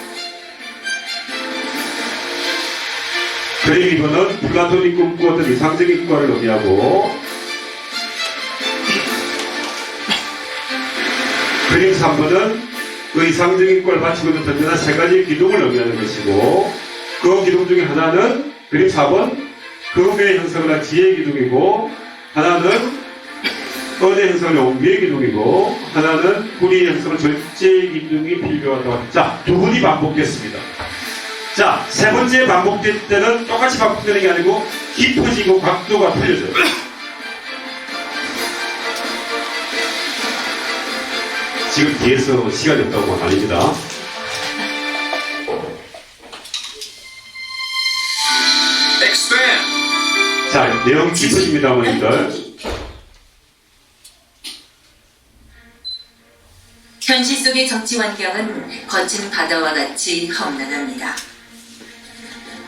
그림 2번은 플라톤이 꿈꾸었던 이상적인 국가를 의미하고, 그림 3번은 그 이상적인 국가를 바치고 있는 든든한 세 가지 기둥을 의미하는 것이고, 그 기둥 중에 하나는 그림 4번 금의 형성을 한 지혜의 기둥이고, 하나는 언의 형성을 용기의 기둥이고, 하나는 불의의 형성을 절제의 기둥이 필요하다고. 자, 두 번이 반복됐습니다. 자, 세 번째 반복될 때는 똑같이 반복되는 게 아니고 깊어지고 각도가 틀려져요. 지금 뒤에서 시간이 없다고 하면 아닙니다. 엑스펜 자, 내용 깊어집니다, 어머님들. 현실 속의 정치 환경은 거친 바다와 같이 험난합니다.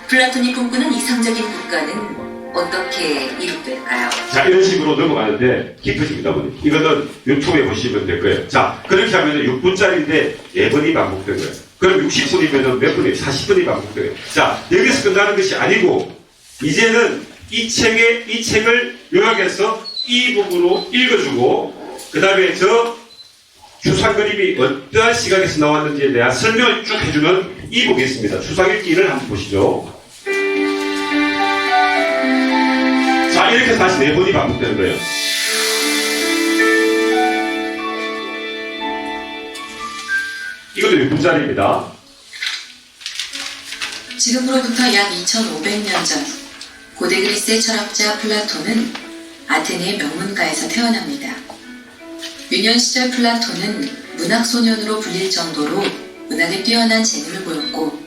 플라톤이 꿈꾸는 이상적인 국가는 어떻게 이룩될까요? 자, 이런 식으로 넘어가는데 깊어집니다, 어머님. 이거는 유튜브에 보시면 될 거예요. 자, 그렇게 하면 6분짜리인데 4번이 반복된 거예요. 그럼 60분이면 몇 분이에요? 40분이 반복된 거예요. 자, 여기서 끝나는 것이 아니고, 이제는 이 책을 요약해서 이 부분으로 읽어주고, 그 다음에 저 추상 그림이 어떠한 시각에서 나왔는지에 대한 설명을 쭉 해주는 이 부분이 있습니다. 추상 읽기를 한번 보시죠. 자, 이렇게 해서 다시 4번이 반복되는 거예요. 이것도 6분짜리입니다. 지금으로부터 약 2500년 전 고대 그리스의 철학자 플라톤은 아테네의 명문가에서 태어납니다. 유년 시절 플라톤은 문학 소년으로 불릴 정도로 문학에 뛰어난 재능을 보였고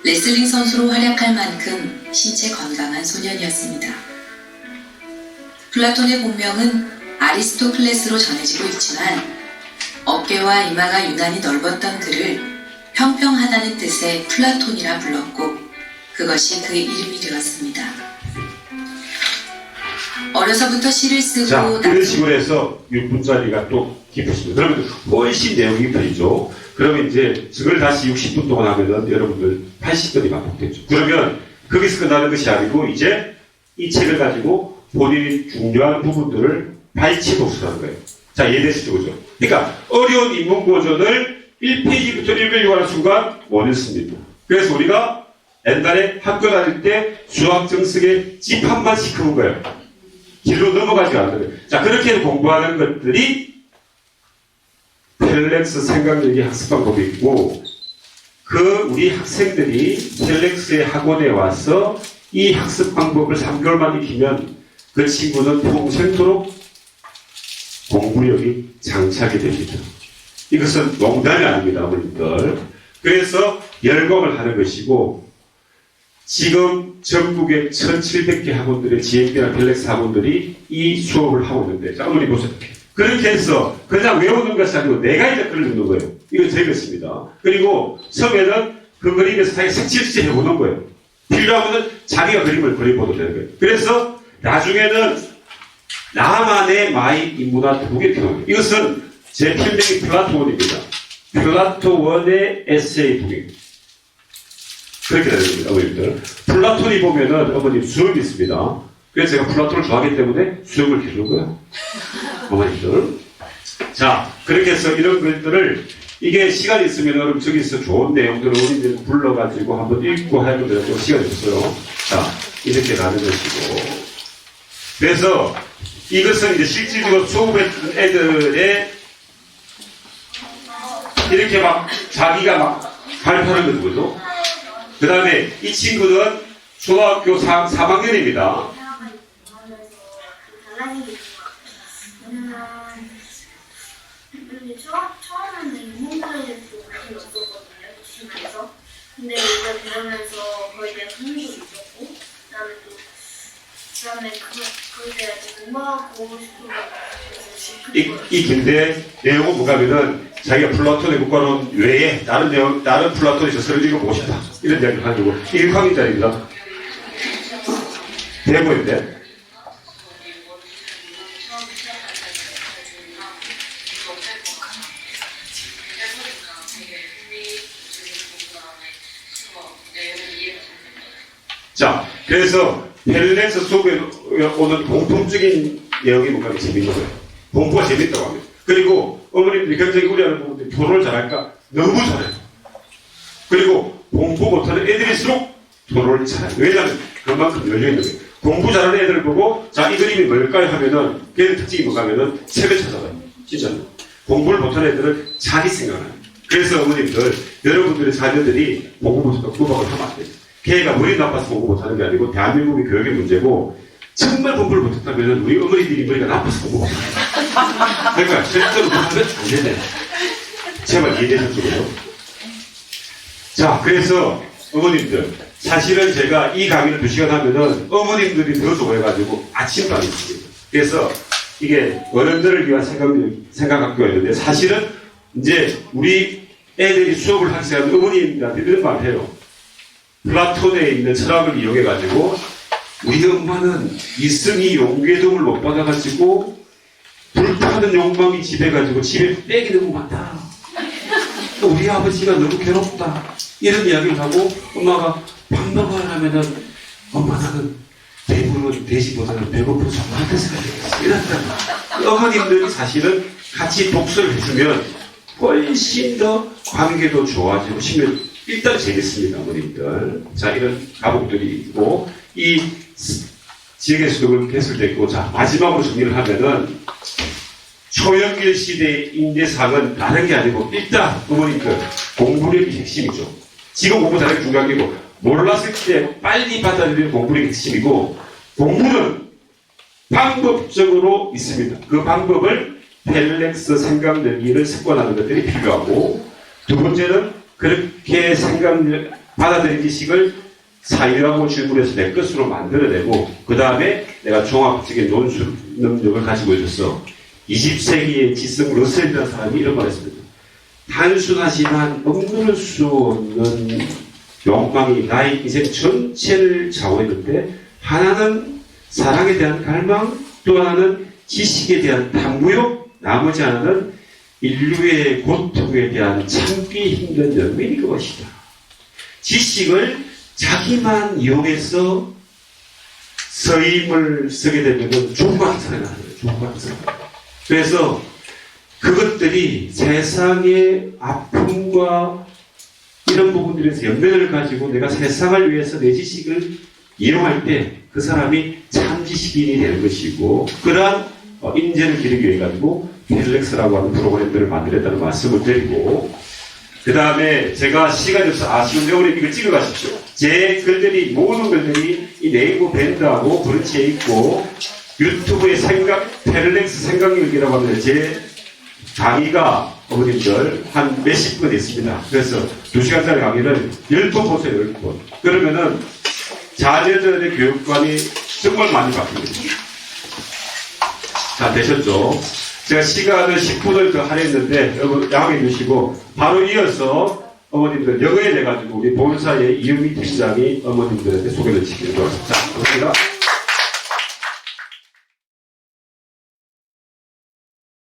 레슬링 선수로 활약할 만큼 신체 건강한 소년이었습니다. 플라톤의 본명은 아리스토클레스로 전해지고 있지만 어깨와 이마가 유난히 넓었던 그를 평평하다는 뜻의 플라톤이라 불렀고 그것이 그의 이름이 되었습니다. 어려서부터 시를 쓰고 자, 이런 식으로 해서 6분짜리가 또 깊어집니다. 그러면 훨씬 내용이 풀리죠. 그러면 이제 저걸 다시 60분 동안 하면은 여러분들 80분이 반복되죠. 그러면 거기서 끝나는 것이 아니고 이제 이 책을 가지고 본인이 중요한 부분들을 발치 복수하는 거예요. 자, 이해되시죠? 그죠? 그러니까 어려운 인문 고전을 1페이지부터 읽으려고 하는 순간 원했습니다. 그래서 우리가 옛날에 학교 다닐 때 수학 정석에 집 한 번씩 그은 거예요. 길로 넘어가지 않는 거예요. 자, 그렇게 공부하는 것들이 펠렉스 생각력의 학습 방법이 있고, 우리 학생들이 펠렉스의 학원에 와서 이 학습 방법을 3개월만 익히면 그 친구는 평생토록 공부력이 장착이 됩니다. 이것은 농담이 아닙니다, 어머님들. 그래서 열공을 하는 것이고, 지금 전국의 1700개 학원들의 GMP나 펠렉스 학원들이 이 수업을 하고 있는데, 자, 어머니 보세요. 그렇게 해서 그냥 외우는 것이 아니고 내가 이제 글을 넣는 거예요. 이거 재밌습니다. 그리고 처음에는 그 그림에서 자기 색칠질 해보는 거예요. 필요하면 자기가 그림을 그려보도 되는 거예요. 그래서 나중에는 나만의 마이 인문학 두개 필요합니다. 이것은 제 필명이 플라톤입니다. 플라톤의 에세이 두개. 그렇게 되는 겁니다, 어머님들. 플라톤이 보면은 어머님 수염이 있습니다. 그래서 제가 플라톤을 좋아하기 때문에 수염을 기르는 거예요. 어머님들. 자, 그렇게 해서 이런 글들을 이게 시간이 있으면 여러분 저기서 좋은 내용들을 우리들 불러가지고 한번 읽고 해도 되고 시간이 없어요. 자, 이렇게 나누는 것이고. 그래서 이것은 이제 실질적으로 수업했던 애들의 이렇게 막 자기가 막 발표하는 거죠. 그 다음에 이 친구는 초등학교 3학년입니다. 처음에는 인문과에 대해서 관심이 없었거든요. 주시면서. 근데 이걸 배우면서 거기에 대한 흥미도 있었고, 그다음에 그거에 대해 공부하고 싶은 거. 이 근데 내용은 뭐냐면은 자기가 플라톤의 국가론 외에 다른 플라톤의 저서를 읽어보고 싶다. 이런 이야기를 가지고 1학년짜리입니다. 대부인데. 자, 그래서 펠렉스 속에 오는 공통적인 내용이 뭔가 재밌는 거예요. 공부가 재밌다고 합니다. 그리고 어머님들이 굉장히 우려하는 부분들이 토론을 잘할까? 너무 잘해요. 그리고 공부 못하는 애들일수록 토론을 잘해요. 왜냐하면 그만큼 열려있는 거예요. 공부 잘하는 애들을 보고 자, 이 그림이 뭘까요? 하면은 걔들 특징이 뭔가 하면은 책을 찾아봐요. 진짜로. 공부를 못하는 애들은 자기 생각을 해요. 그래서 어머님들, 여러분들의 자녀들이 공부 못해도 구박을 하면 안 돼요. 걔가 머리 나빠서 공부 못하는 게 아니고 대한민국의 교육의 문제고 정말 공부를 못했다면 우리 어머니들이 머리가 나빠서 공부 못해요. 그러니까 절대로 못하면 안 된다. 제발 이해되셨죠? 자, 그래서 어머님들 사실은 제가 이 강의를 2시간 하면은 어머님들이 더 좋아해가지고 아침밥이 있습니다. 그래서 이게 어른들을 위한 생각학교가 있는데 사실은 이제 우리 애들이 수업을 하기 시작하면 어머님들한테 이런 말을 해요. 플라톤에 있는 철학을 이용해가지고 우리 엄마는 이승이 용괴dom을 못 받아가지고 불타는 욕망이 집해가지고 집에 빽이 너무 많다. 또 우리 아버지가 너무 괴롭다. 이런 이야기를 하고 엄마가 밥 먹어야 하면은 엄마 나는 배부른 돼지보다는 배고픈 소한테 살아야겠어. 이랬다. 어머님들이 사실은 같이 독서를 해주면 훨씬 더 관계도 좋아지고 심지어 일단 재밌습니다, 어머님들. 자, 이런 가족들이 있고, 이 지역에서도 개설됐고, 자, 마지막으로 정리를 하면은, 초연길 시대의 인재상은 다른 게 아니고, 일단, 어머님들, 공부력이 핵심이죠. 지금 공부 잘하는 게 중요한 게 고 몰랐을 때 빨리 받아들이는 공부력이 핵심이고, 공부는 방법적으로 있습니다. 그 방법을 펠렉스 생각내기를 습관하는 것들이 필요하고, 두 번째는 그렇게 받아들인 지식을 사유하고 질문해서 내 것으로 만들어내고 그 다음에 내가 종합적인 논술 능력을 가지고 있었어. 20세기의 지성 러셀이라는 사람이 이런 말 했습니다. 단순하지만 억누를 수 없는 욕망이 나의 인생 전체를 좌우했는데 하나는 사랑에 대한 갈망, 또 하나는 지식에 대한 탐구욕, 나머지 하나는 인류의 고통에 대한 참기 힘든 연민이 그것이다. 지식을 자기만 이용해서 서임을 쓰게 되면 종과 기사가 나는 거예요. 종과 기사가. 그래서 그것들이 세상의 아픔과 이런 부분들에서 연면을 가지고 내가 세상을 위해서 내 지식을 이용할 때 그 사람이 참 지식인이 되는 것이고 그러한 인재를 기르기 위해 가지고 펠렉스라고 하는 프로그램들을 만들었다는 말씀을 드리고 그 다음에 제가 시간이 없어서 아쉬운데 우리 이거 찍어가십시오. 제 글들이 모든 글들이 이 네이버 밴드하고 브런치에 있고 유튜브에 펠렉스 생각력이라고 하면 제 강의가 어머님들 한 몇십 분 있습니다. 그래서 2시간짜리 강의를 10번 보세요. 10번. 그러면은 자녀들의 교육관이 정말 많이 바뀝니다. 자, 되셨죠? 제가 시간을 10분을 더 할애했는데 여러분 양해해 주시고 바로 이어서 어머님들 영어에 대해 가지고 우리 본사의 이은미 팀장이 어머님들한테 소개를 시키도록 하겠습니다.